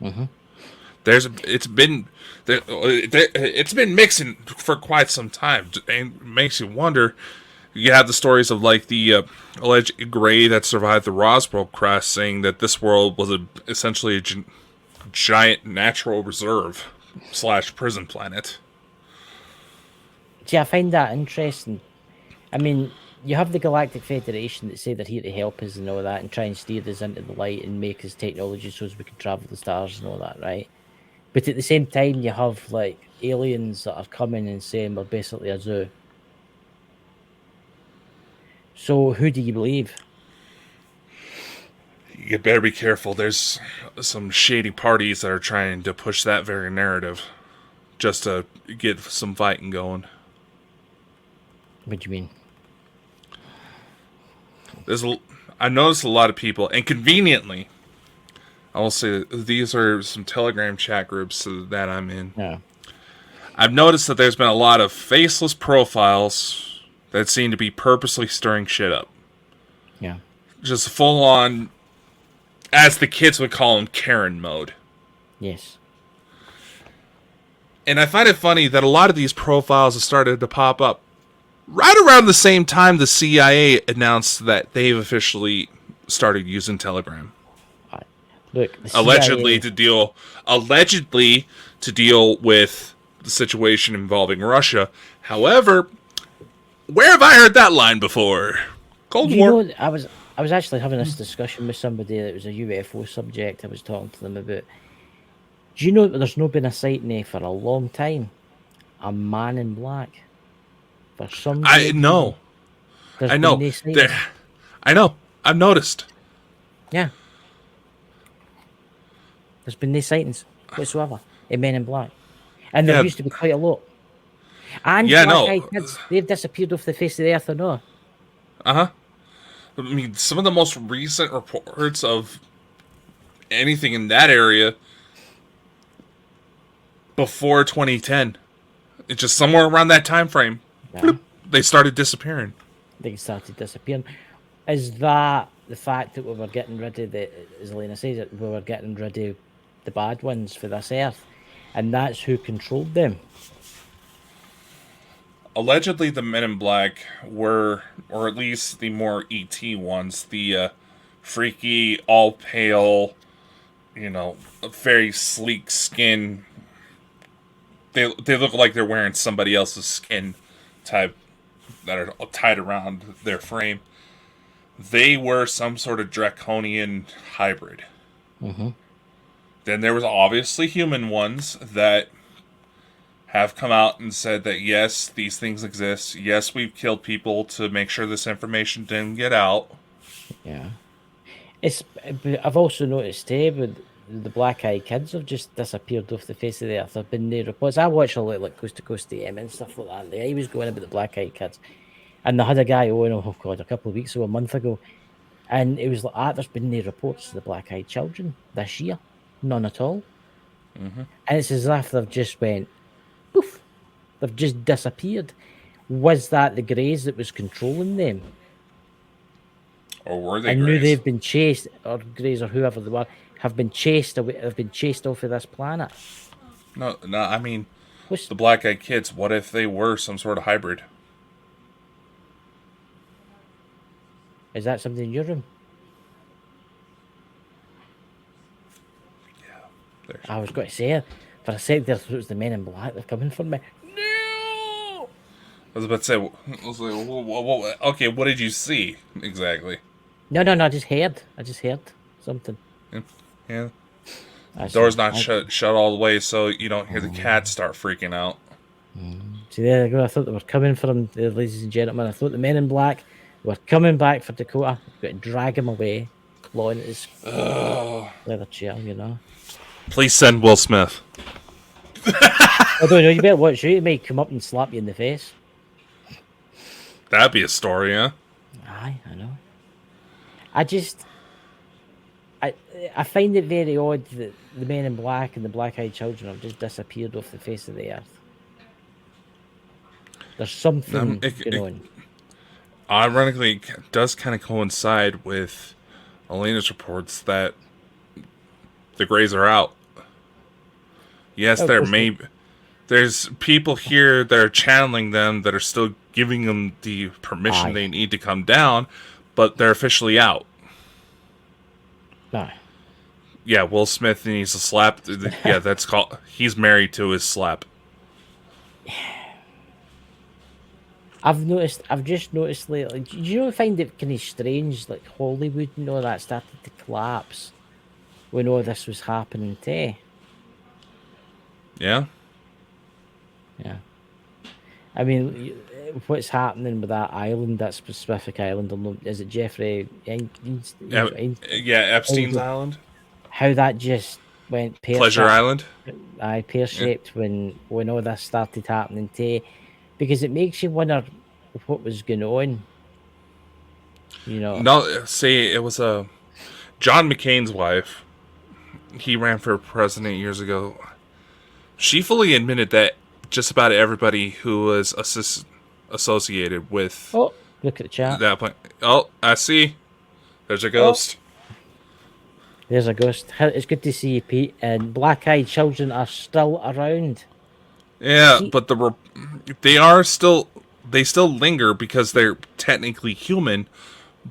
Mm-hmm. It's been mixing for quite some time, and it makes you wonder. You have the stories of like the alleged Grey that survived the Roswell crash, saying that this world was essentially a giant natural reserve / prison planet. See, I find that interesting. I mean, you have the Galactic Federation that say they're here to help us and all that, and try and steer us into the light and make us technology so as we can travel the stars and all that, right? But at the same time, you have like aliens that are coming and saying we're basically a zoo. So who do you believe? You better be careful. There's some shady parties that are trying to push that very narrative just to get some fighting going. What do you mean? I noticed a lot of people, and conveniently, I will say these are some Telegram chat groups that I'm in. Yeah. I've noticed that there's been a lot of faceless profiles that seem to be purposely stirring shit up. Yeah. Just full on, as the kids would call them, Karen mode. Yes. And I find it funny that a lot of these profiles have started to pop up right around the same time the CIA announced that they've officially started using Telegram. Look, the allegedly CIA... to deal with the situation involving Russia. However, where have I heard that line before? Cold War. I was actually having this discussion with somebody that was a UFO subject. I was talking to them about. Do you know that there's not been a sighting for a long time? A man in black. For some I know. I know. I know. I've noticed. Yeah. There's been no sightings whatsoever in Men in Black. And there used to be quite a lot. And black-eyed kids, they've disappeared off the face of the earth or no? Uh-huh. I mean, some of the most recent reports of anything in that area before 2010, it's just somewhere around that time frame, bloop, they started disappearing. Is that the fact that we were getting rid of as Elena says it, we were getting rid of the bad ones for this earth, and that's who controlled them? Allegedly, the Men in Black were, or at least the more ET ones, the freaky, all pale, very sleek skin. They look like they're wearing somebody else's skin type that are tied around their frame. They were some sort of draconian hybrid. Mm-hmm. Then there was obviously human ones that have come out and said that yes, these things exist. Yes, we've killed people to make sure this information didn't get out. Yeah. I've also noticed with the black-eyed kids have just disappeared off the face of the earth. There have been no reports. I watch a lot like Coast to Coast AM and stuff like that. They was going about the black-eyed kids. And they had a guy a couple of weeks ago, a month ago, and it was like, there's been no reports of the black-eyed children this year. None at all. Mm-hmm. And it's as if they've just went, poof, they've just disappeared. Was that the Greys that was controlling them? Or were they I Greys? knew they've been chased, or Greys or whoever they were, have been chased away, have been chased off of this planet. No, I mean, the black-eyed kids, what if they were some sort of hybrid? Is that something in your room? Yeah. I was going to say, for a second there, it was the Men in Black. They're coming for me. No! I was about to say, okay, what did you see exactly? No, I just heard. Something. Yeah. The door's not shut all the way, so you don't hear the cats start freaking out. See, there you go. I thought they were coming for him, ladies and gentlemen. I thought the Men in Black were coming back for Dakota. We've got to drag him away, clawing at his leather chair, Please send Will Smith. I don't know, you better watch it. He may come up and slap you in the face. That'd be a story, huh? Aye, I know. I find it very odd that the Men in Black and the black-eyed children have just disappeared off the face of the earth. There's something going on. Ironically, it does kind of coincide with Elena's reports that the Greys are out. Yes, there's people here that are channeling them that are still giving them the permission they need to come down, but they're officially out. Aye. Yeah, Will Smith needs a slap. Yeah, that's called. He's married to his slap. I've just noticed lately. Do you find it kind of strange, like Hollywood and all that started to collapse when all this was happening too? Yeah. Yeah. I mean, what's happening with that island, that specific island? Is it Jeffrey Yeah, Epstein's Einstein? Island, How that just went Pleasure Island. pear Yeah. shaped when all this started happening too, because it makes you wonder what was going on. No, say it was John McCain's wife. He ran for president years ago. She fully admitted that just about everybody who was associated with Oh, look at the chat. that plan. Oh, I see. There's a Oh, ghost. there's a ghost. It's good to see you, Pete. And black-eyed children are still around. Yeah, See, but they still linger because they're technically human,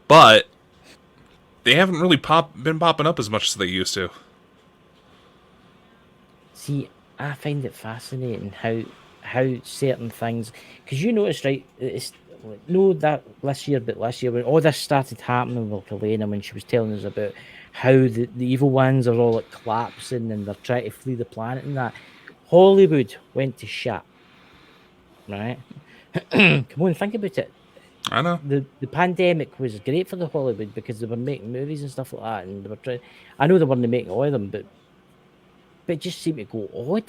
but they haven't really been popping up as much as they used to. see, I find it fascinating how certain things, because you notice, right? It's no that last year, but last year when all this started happening with Elena, when she was telling us about how the evil ones are all like collapsing and they're trying to flee the planet and that, Hollywood went to shit, right? Come on, think about it. I know. The pandemic was great for the Hollywood because they were making movies and stuff like that, and they were trying. I know they weren't making all of them, but it just seemed to go odd.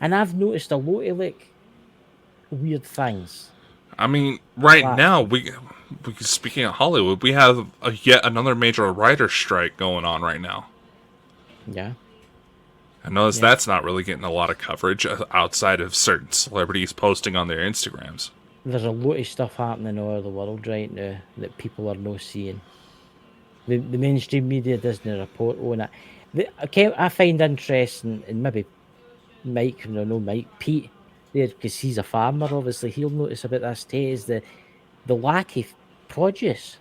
And I've noticed a lot of like weird things. I mean, right now we speaking of Hollywood, we have yet another major writer strike going on right now. Yeah. I notice that's not really getting a lot of coverage outside of certain celebrities posting on their Instagrams. There's a lot of stuff happening all over the world right now that people are not seeing. The mainstream media doesn't report on it. I find interesting, and maybe Mike, Pete, there, because he's a farmer, obviously, he'll notice about this too, is the lack of produce.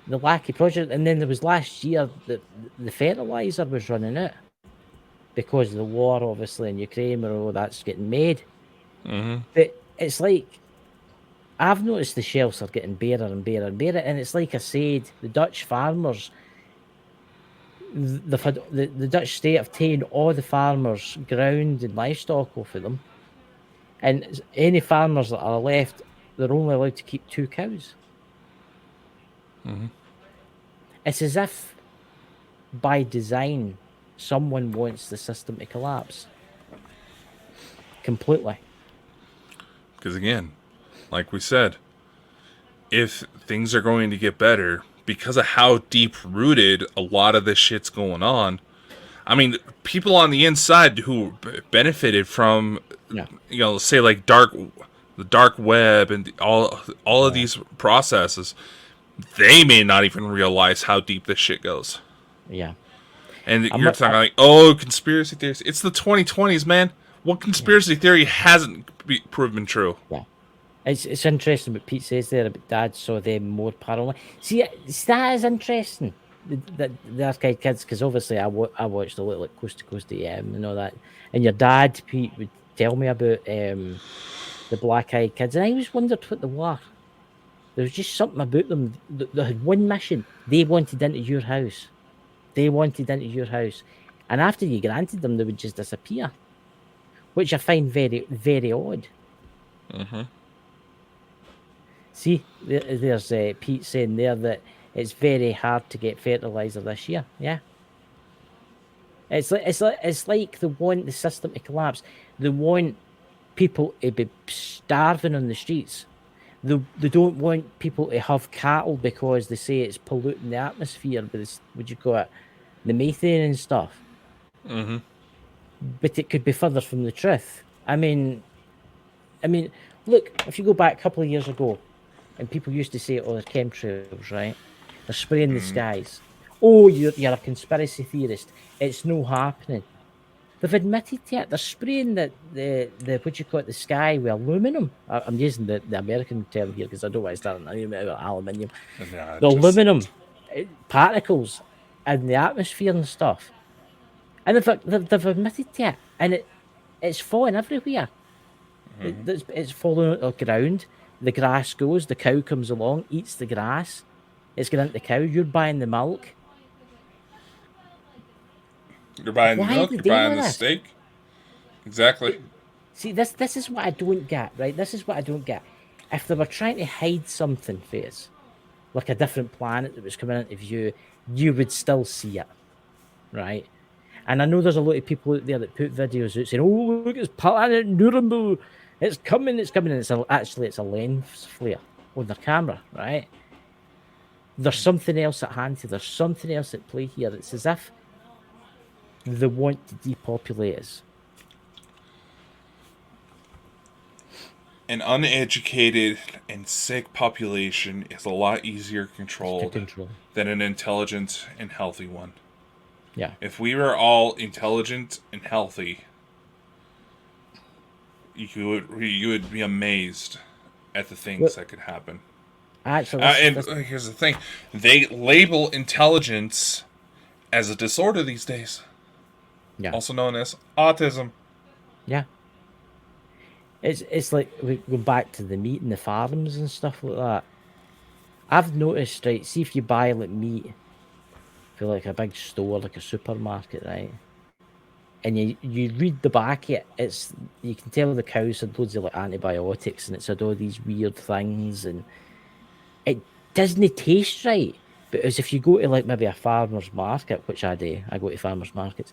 The lack of produce. And then there was last year that the fertilizer was running out because of the war, obviously, in Ukraine, where all that's getting made. Mm-hmm. But it's like, I've noticed the shelves are getting barer and barer and barer, and it's like I said, the Dutch farmers, the Dutch state have taken all the farmers' ground and livestock off of them, and any farmers that are left, they're only allowed to keep 2 cows. Mm-hmm. It's as if, by design, someone wants the system to collapse completely. Because again, like we said, if things are going to get better because of how deep rooted a lot of this shit's going on, I mean, people on the inside who benefited from, say like the dark web and all of these processes, they may not even realize how deep this shit goes. Yeah. And you're talking like, oh, conspiracy theories. It's the 2020s, man. What conspiracy theory hasn't proven true? Yeah. It's interesting what Pete says there about Dad saw them more parallel. See, that is interesting. The Arcade Kids, because obviously I watched a little like Coast to Coast AM and all that. And your dad, Pete, would tell me about the Black Eyed Kids, and I always wondered what they were. There was just something about them. They had one mission. They wanted into your house. And after you granted them, they would just disappear, which I find very, very odd. Mm-hmm. See, there's Pete saying there that it's very hard to get fertilizer this year. Yeah, it's like they want the system to collapse. They want people to be starving on the streets. They don't want people to have cattle because they say it's polluting the atmosphere with this, would you call it, the methane and stuff. Mm-hmm. But it could be further from the truth. I mean, look, if you go back a couple of years ago, and people used to say, "Oh, they're chemtrails, right? They're spraying the skies. Oh, you're a conspiracy theorist. It's no happening." They've admitted to it. They're spraying the what you call it, the sky with aluminum. I'm using the American term here because I don't want to start aluminium. The aluminum particles in the atmosphere and stuff. And they've admitted to it, and it's falling everywhere. Mm-hmm. It's falling on the ground. The grass goes. The cow comes along, eats the grass. It's going into the cow. You're buying the milk. You're buying the milk. You're buying the steak. Exactly. See, this is what I don't get, right? This is what I don't get. If they were trying to hide something for us, like a different planet that was coming into view, you would still see it, right? And I know there's a lot of people out there that put videos out saying, "Oh, look, it's planet Nuremberg. It's coming, it's coming." And actually it's a lens flare on their camera, right? There's something else at hand here. There's something else at play here. It's as if they want to depopulate us. An uneducated and sick population is a lot easier controlled than an intelligent and healthy one. Yeah. If we were all intelligent and healthy, you would be amazed at the things that could happen. Actually, here's the thing: they label intelligence as a disorder these days. Yeah. Also known as autism. Yeah. It's like we go back to the meat and the farms and stuff like that. I've noticed, right? See if you buy like meat for like a big store, like a supermarket, right? And you read the back of it, you can tell the cows had loads of like antibiotics and it's had all these weird things and it doesn't taste right. But as if you go to like maybe a farmer's market, which I do, I go to farmer's markets,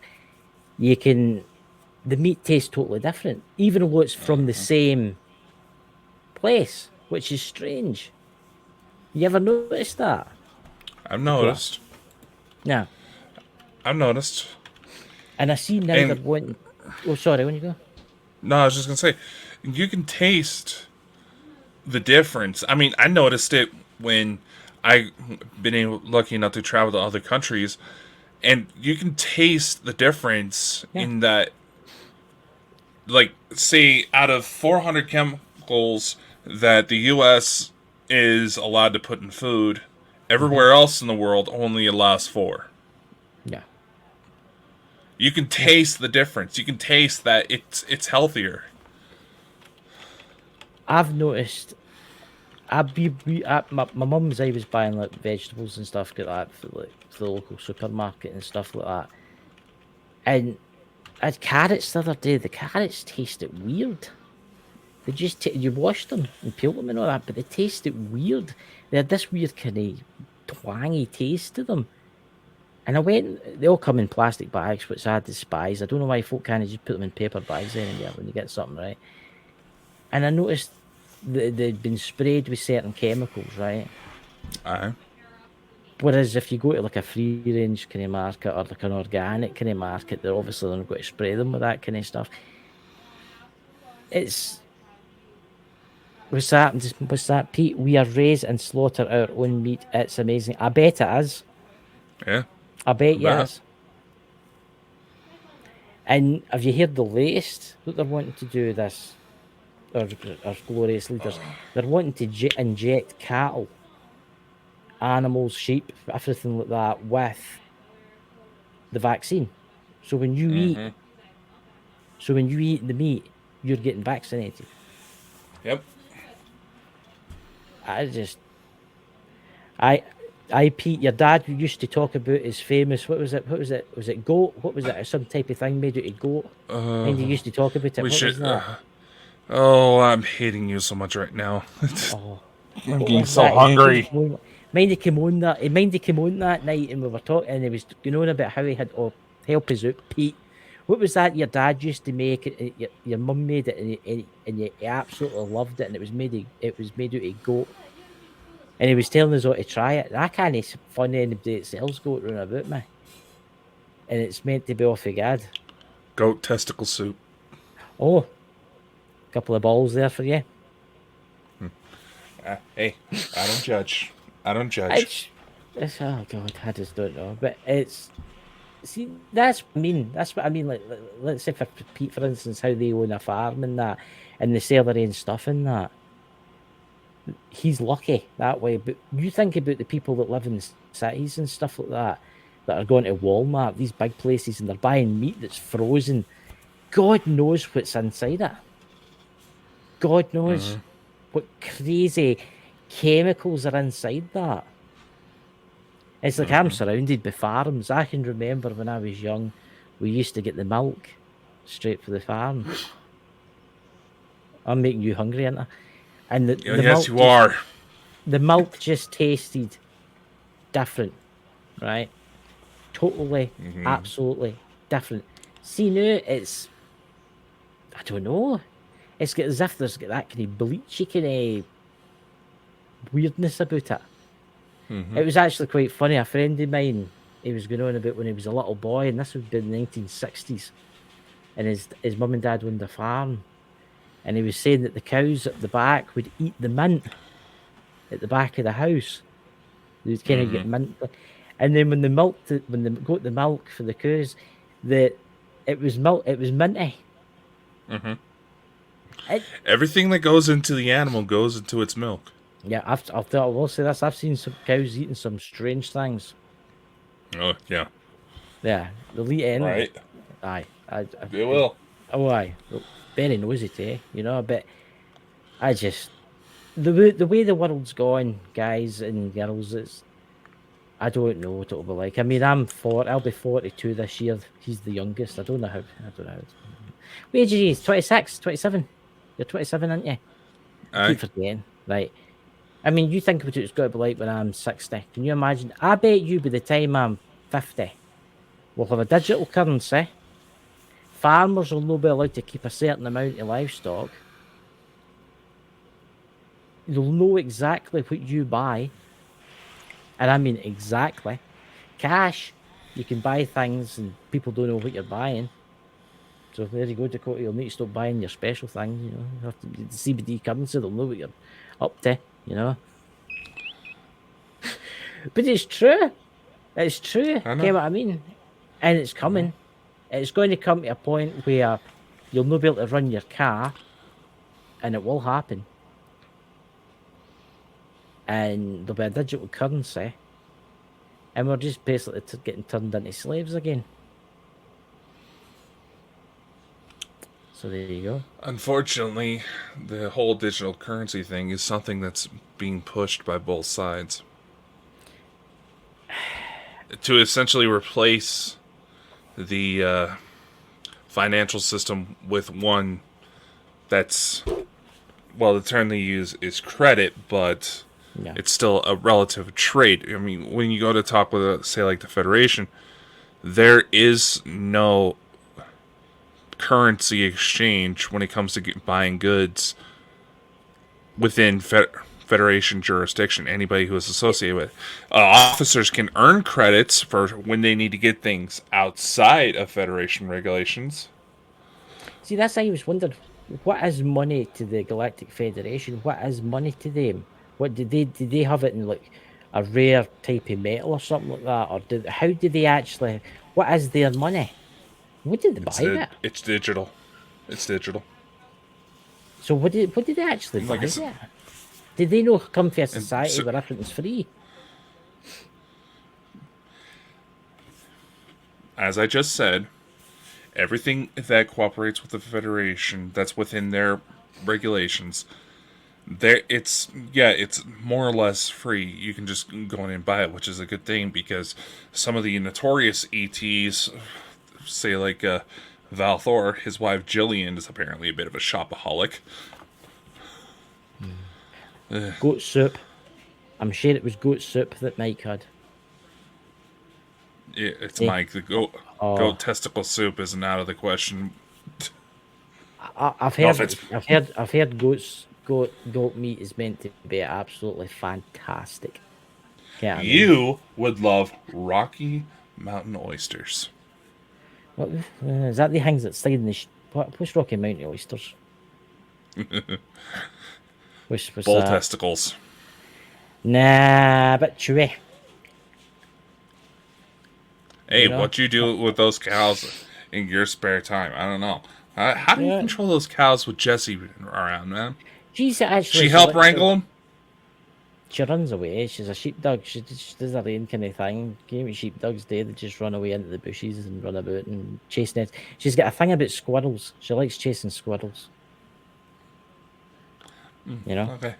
the meat tastes totally different, even though it's from the same place, which is strange. You ever noticed that? I've noticed. Yeah. I've noticed. And I see now they're wanting... Oh, sorry, when you go? No, I was just going to say, you can taste the difference. I mean, I noticed it when I've been lucky enough to travel to other countries, and you can taste the difference in that, like, say, out of 400 chemicals that the U.S. is allowed to put in food, everywhere else in the world only allows 4. Yeah. You can taste the difference. You can taste that it's healthier. I've noticed. My mum's always buying like vegetables and stuff like that for the local supermarket and stuff like that. And I had carrots the other day. The carrots tasted weird. They just you wash them and peel them and all that, but they tasted weird. They had this weird kind of twangy taste to them. And I went, they all come in plastic bags, which I despise. I don't know why folk can't just put them in paper bags anymore when you get something, right? And I noticed that they'd been sprayed with certain chemicals, right? Aye. Whereas if you go to like a free range kind of market or like an organic kind of market, they're obviously not going to spray them with that kind of stuff. What's that, Pete? We are raised and slaughter our own meat. It's amazing. I bet it is. Yeah. I bet yes. And have you heard the latest that they're wanting to do this? Our glorious leaders. They're wanting to inject cattle, animals, sheep, everything like that with the vaccine. So when you eat the meat, you're getting vaccinated. Yep. Pete, your dad used to talk about his famous, what was it? Was it goat? What was it? Some type of thing made out of goat? And he used to talk about it. Was that? I'm hating you so much right now. I'm getting so that? hungry. Mind he came on that night and we were talking and he was going on about how he had help us out, Pete. What was that your dad used to make? Your mum made it and you absolutely loved it and it was made out of goat. And he was telling us all to try it. I can't find anybody that sells goat round about me. And it's meant to be off of God. Goat testicle soup. Oh, a couple of balls there for you. Hey, I don't judge. Oh God, I just don't know. But that's what I mean. Like, let's say for Pete, for instance, how they own a farm and that, and they sell their own stuff and that. He's lucky that way, but you think about the people that live in cities and stuff like that are going to Walmart, these big places, and they're buying meat that's frozen. God knows what's inside it. God knows what crazy chemicals are inside that. It's like I'm surrounded by farms. I can remember when I was young, we used to get the milk straight from the farm. I'm making you hungry, aren't I? And the Yes, milk you are. the milk just tasted different, right? Totally, absolutely different. See now, I don't know. It's got as if there's got that kind of bleachy kind of weirdness about it. It was actually quite funny. A friend of mine, he was going on about when he was a little boy, and this would be in the 1960s, and his mum and dad owned a farm, and he was saying that the cows at the back would eat the mint at the back of the house. They'd kind of get mint, and then when they got the milk for the cows, it was minty. Everything that goes into the animal goes into its milk. Yeah, I will say this. I've seen some cows eating some strange things. Oh, yeah. Yeah, they'll eat anything. Right. Aye. They will. Oh, aye. Very nosy too, but I just the way the world's gone, guys and girls, I don't know what it'll be like. I mean, I'll be 42 this year. He's the youngest. I don't know how. What age are you? 26, 27? You're 27, aren't you? I keep forgetting. Right. I mean, you think about it, it's got to be like when I'm 60. Can you imagine? I bet you by the time I'm 50, we'll have a digital currency. Farmers will not be allowed to keep a certain amount of livestock. You'll know exactly what you buy. And I mean exactly. Cash, you can buy things and people don't know what you're buying. So there you go, Dakota. You'll need to stop buying your special things. You have to the CBD currency. They'll know what you're up to. But it's true. It's true. Okay, what I mean? And it's coming. It's going to come to a point where you'll not be able to run your car, and it will happen. And there'll be a digital currency, and we're just basically getting turned into slaves again. So there you go. Unfortunately, the whole digital currency thing is something that's being pushed by both sides to essentially replace the financial system with one that's, well, the term they use is credit, but it's still a relative trade. I mean, when you go to talk with, say, like the Federation, there is no currency exchange when it comes to buying goods within Federation jurisdiction. Anybody who is associated with officers can earn credits for when they need to get things outside of Federation regulations. See, that's I always wondered, what is money to the Galactic Federation? What is money to them? What did they have it in like a rare type of metal or something like that, or how do they actually? What is their money? What did they buy it? It's digital. It's digital. So what did they actually buy it? Did they know come from a society where everything's free? As I just said, everything that cooperates with the Federation, that's within their regulations, it's more or less free. You can just go in and buy it, which is a good thing, because some of the notorious ETs, say like Val Thor, his wife Jillian is apparently a bit of a shopaholic. Goat soup. I'm sure it was goat soup that Mike had. Yeah, it's Mike. The goat testicle soup isn't out of the question. I've heard goat meat is meant to be absolutely fantastic. You would love Rocky Mountain oysters. What is that? The things that stay in the what's Rocky Mountain oysters? Bull testicles. Nah, but chewy. Hey, what you do with those cows in your spare time? I don't know. How do you control those cows with Jessie around, man? She help wrangle them? She runs away. She's a sheepdog. She does her own kind of thing. Game of sheepdogs do. They just run away into the bushes and run about and chase nets. She's got a thing about squirrels. She likes chasing squirrels. Okay.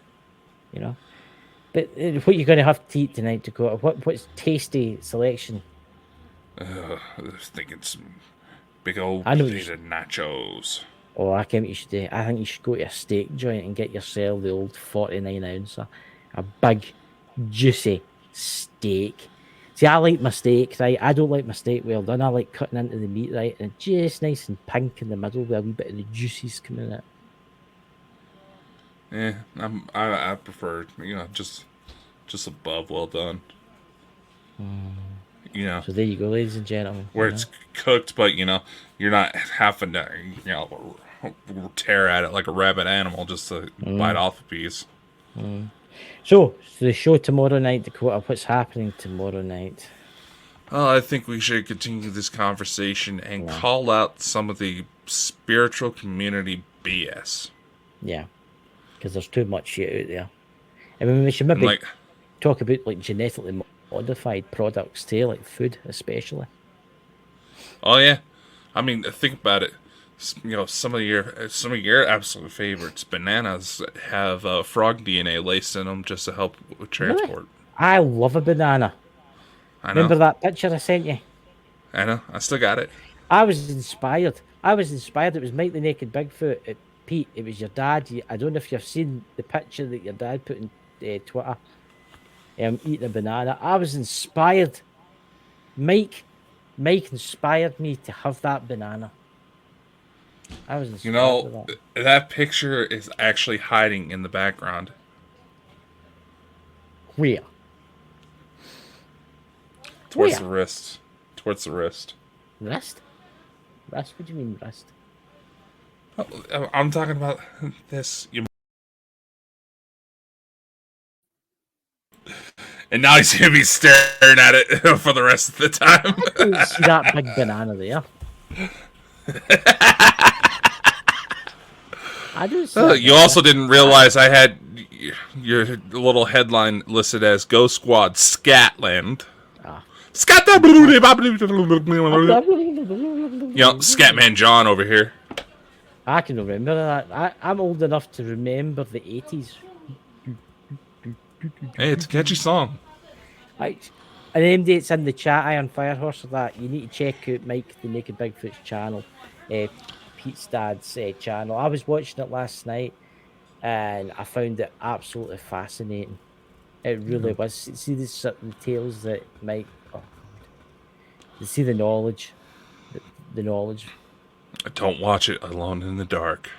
But what you're going to have to eat tonight, Dakota? What's tasty selection? I was thinking some big old potato nachos. Oh, I think you should do. I think you should go to a steak joint and get yourself the old 49 ouncer, a big, juicy steak. See, I like my steak, right? I don't like my steak well done. I like cutting into the meat, right, and just nice and pink in the middle with a wee bit of the juices coming out. Yeah, I prefer just above well done. So there you go, ladies and gentlemen. Where it's cooked, but you're not having to tear at it like a rabid animal just to bite off a piece. So the show tomorrow night, Dakota. What's happening tomorrow night? Oh, I think we should continue this conversation and call out some of the spiritual community BS. Yeah, because there's too much shit out there. I mean, we should maybe talk about like genetically modified products too, like food especially. Oh yeah, I mean, think about it. Some of your absolute favorites, bananas, have frog DNA laced in them just to help with transport. Really? I love a banana. I know. Remember that picture I sent you? I know. I still got it. I was inspired. It was Mike the Naked Bigfoot. Pete, it was your dad. I don't know if you've seen the picture that your dad put in Twitter. Eating a banana. I was inspired. Mike inspired me to have that banana. I was inspired. That picture is actually hiding in the background. Where? Towards the wrist. Towards the wrist. Wrist? Wrist? What do you mean wrist? Oh, I'm talking about this. And now he's gonna be staring at it for the rest of the time. See that big banana there? I do. You also didn't realize I had your little headline listed as Go Squad Scatland. Scatman John over here. I can remember that. I'm old enough to remember the 80s. Hey, it's a catchy song. Right. And MD's in the chat, Iron Firehorse, for that. You need to check out Mike the Naked Bigfoot's channel, Pete's dad's channel. I was watching it last night and I found it absolutely fascinating. It really was. See the tales that Mike. You see the knowledge. The knowledge. Don't watch it alone in the dark.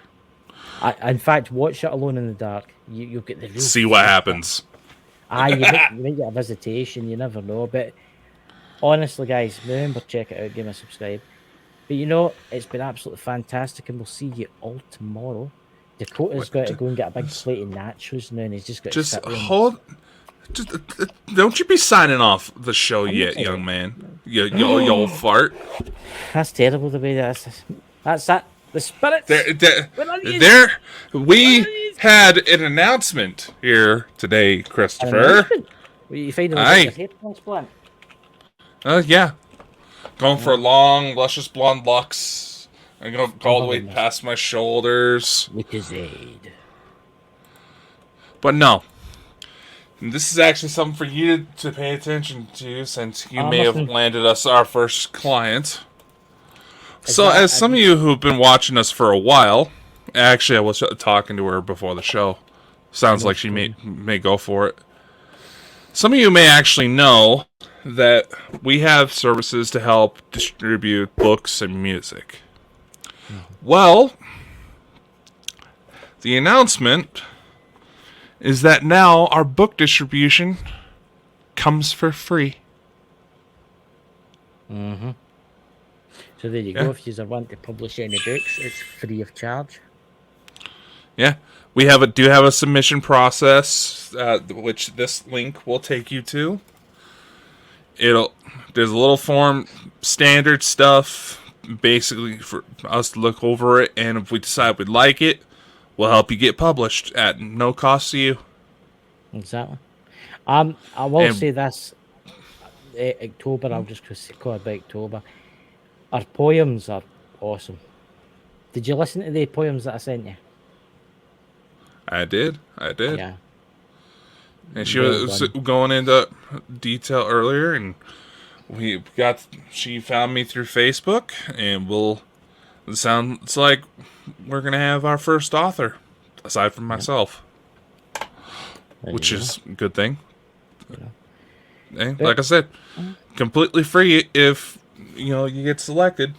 In fact, watch it alone in the dark. You'll get the real. See what happens. You might get a visitation. You never know. But honestly, guys, remember, check it out. Give me a subscribe. But it's been absolutely fantastic, and we'll see you all tomorrow. Dakota's got to go and get a big plate of nachos now, and he's just got to sit hold. Don't you be signing off the show yet, young man. You old fart. That's terrible the way that's that. The spirits. We had an announcement here today, Christopher. You find your hair transplant? Yeah. Going for long, luscious blonde locks. I'm going to go all the way past my shoulders. Lucozade. But no. This is actually something for you to pay attention to, since you may have landed us our first client. So, as some of you who've been watching us for a while, actually, I was talking to her before the show. Sounds like she may go for it. Some of you may actually know that we have services to help distribute books and music. Well, the announcement is that now our book distribution comes for free. Mm-hmm. So there you go. If you want to publish any books, it's free of charge. Yeah, we do have a submission process, which this link will take you to. There's a little form, standard stuff, basically for us to look over it, and if we decide we'd like it, we'll help you get published at no cost to you. Exactly. I will say this. October, I'll just call it October. Our poems are awesome. Did you listen to the poems that I sent you? I did. Yeah. And she was going into detail earlier, and she found me through Facebook, and It sounds like we're going to have our first author, aside from myself. Which is a good thing. Like I said, completely free if, you get selected.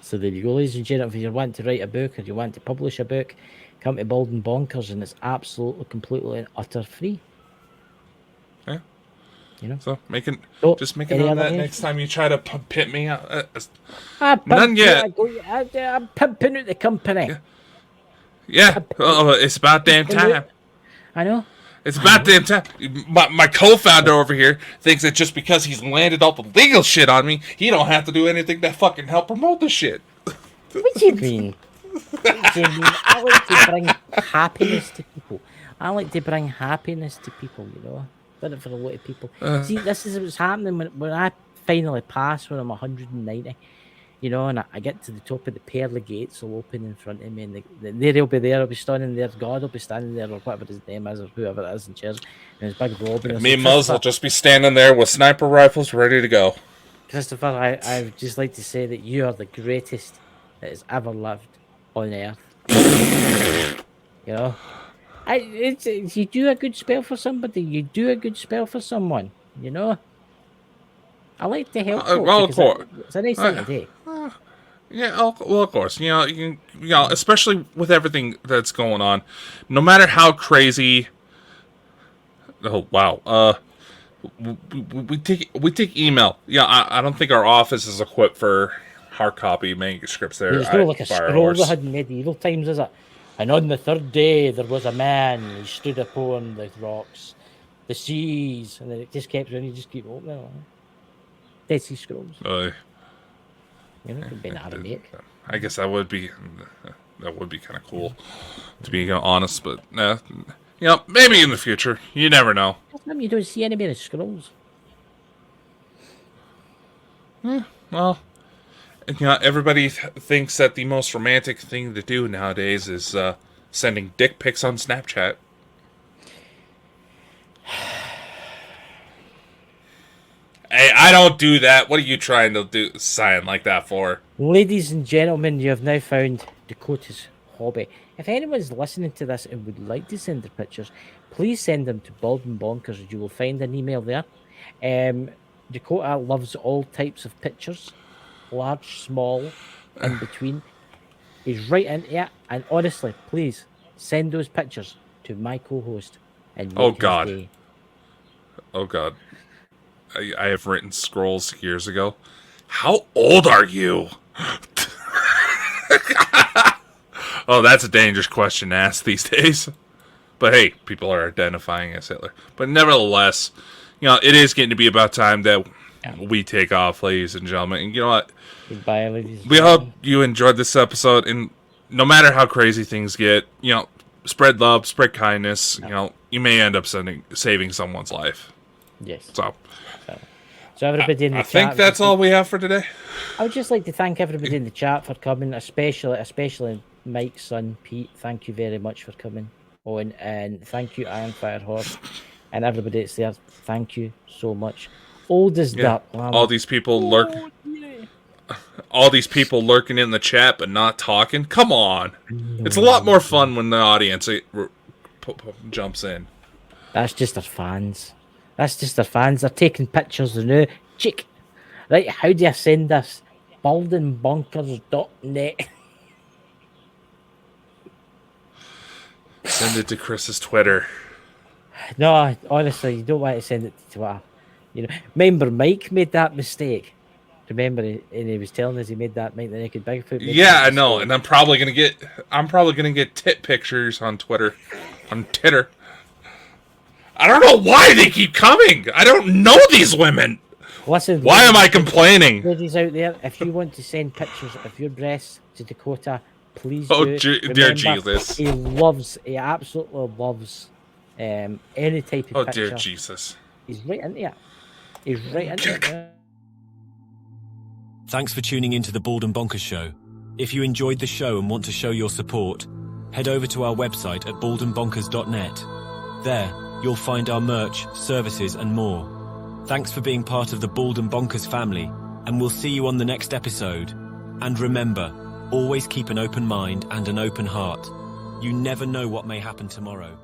So there you go, ladies and gentlemen. If you want to write a book or you want to publish a book, come to Bald and Bonkers, and it's absolutely, completely and utter free. Yeah. So make it any on other that names? next time you try to pit me out. None yet. I'm pimping out the company. Yeah. It's about damn time. I know. It's about damn time. My co-founder over here thinks that just because he's landed all the legal shit on me, he don't have to do anything to fucking help promote the shit. What do you mean? I like to bring happiness to people. Done it for a lot of people. See, this is what's happening when I finally pass when I'm 190. And I get to the top of the pearly gates will open in front of me, and they'll be there. I'll be standing there. God will be standing there, or whatever his name is, or whoever it is in chairs. And his big robe. And me and Muzz will just be standing there with sniper rifles ready to go. Christopher, I would just like to say that you are the greatest that has ever lived on earth. You do a good spell for somebody. You do a good spell for someone. I like to help. Well, of course, it's a nice thing to do. Yeah, well, of course. Especially with everything that's going on, no matter how crazy. Oh wow. We take email. Yeah, I don't think our office is equipped for hard copy manuscripts. There, there's no like a scroll they had in medieval times, is it? And on the third day there was a man. He stood upon the rocks, the seas, and then it just kept running. You just keep opening it. Dead Sea Scrolls. It'd be Aramaic. I guess that would be kind of cool, to be honest. But maybe in the future. You never know. How come you don't see any more scrolls? Well, everybody thinks that the most romantic thing to do nowadays is sending dick pics on Snapchat. Hey, I don't do that. What are you trying to do sign like that for? Ladies and gentlemen, you have now found Dakota's hobby. If anyone's listening to this and would like to send their pictures, please send them to Bald and Bonkers. You will find an email there. Dakota loves all types of pictures, large, small, in between. He's right into it. And honestly, please send those pictures to my co-host. And oh God. Oh God. I have written scrolls years ago. How old are you? Oh, that's a dangerous question to ask these days. But hey, people are identifying as Hitler. But nevertheless, it is getting to be about time that we take off, ladies and gentlemen. And you know what? Goodbye, ladies. We hope you enjoyed this episode. And no matter how crazy things get, spread love, spread kindness. You may end up saving someone's life. Yes. So everybody in the I chat. I think that's all we have for today. I would just like to thank everybody in the chat for coming, especially Mike's son, Pete. Thank you very much for coming on. And thank you, Iron Fire Horse. And everybody that's there, thank you so much. Old as that. All these people all these people lurking in the chat but not talking. Come on. It's a lot more fun when the audience jumps in. That's just their fans. They're taking pictures of now. Chick. Right, how do I send this? baldenbonkers.net. Send it to Chris's Twitter. No, honestly, you don't want to send it to Twitter. Remember Mike made that mistake. Remember, and he was telling us he made that Mike the Naked Bigfoot. Yeah, I know, and I'm probably gonna get tit pictures on Twitter, I don't know why they keep coming. I don't know these women. Listen, why am I complaining? Ladies out there, if you want to send pictures of your breasts to Dakota, please do. Dear Jesus. He absolutely loves any type of picture. Oh, dear Jesus. He's right into it. Thanks for tuning into the Bald and Bonkers Show. If you enjoyed the show and want to show your support, head over to our website at baldenbonkers.net. There, you'll find our merch, services, and more. Thanks for being part of the Bald and Bonkers family, and we'll see you on the next episode. And remember, always keep an open mind and an open heart. You never know what may happen tomorrow.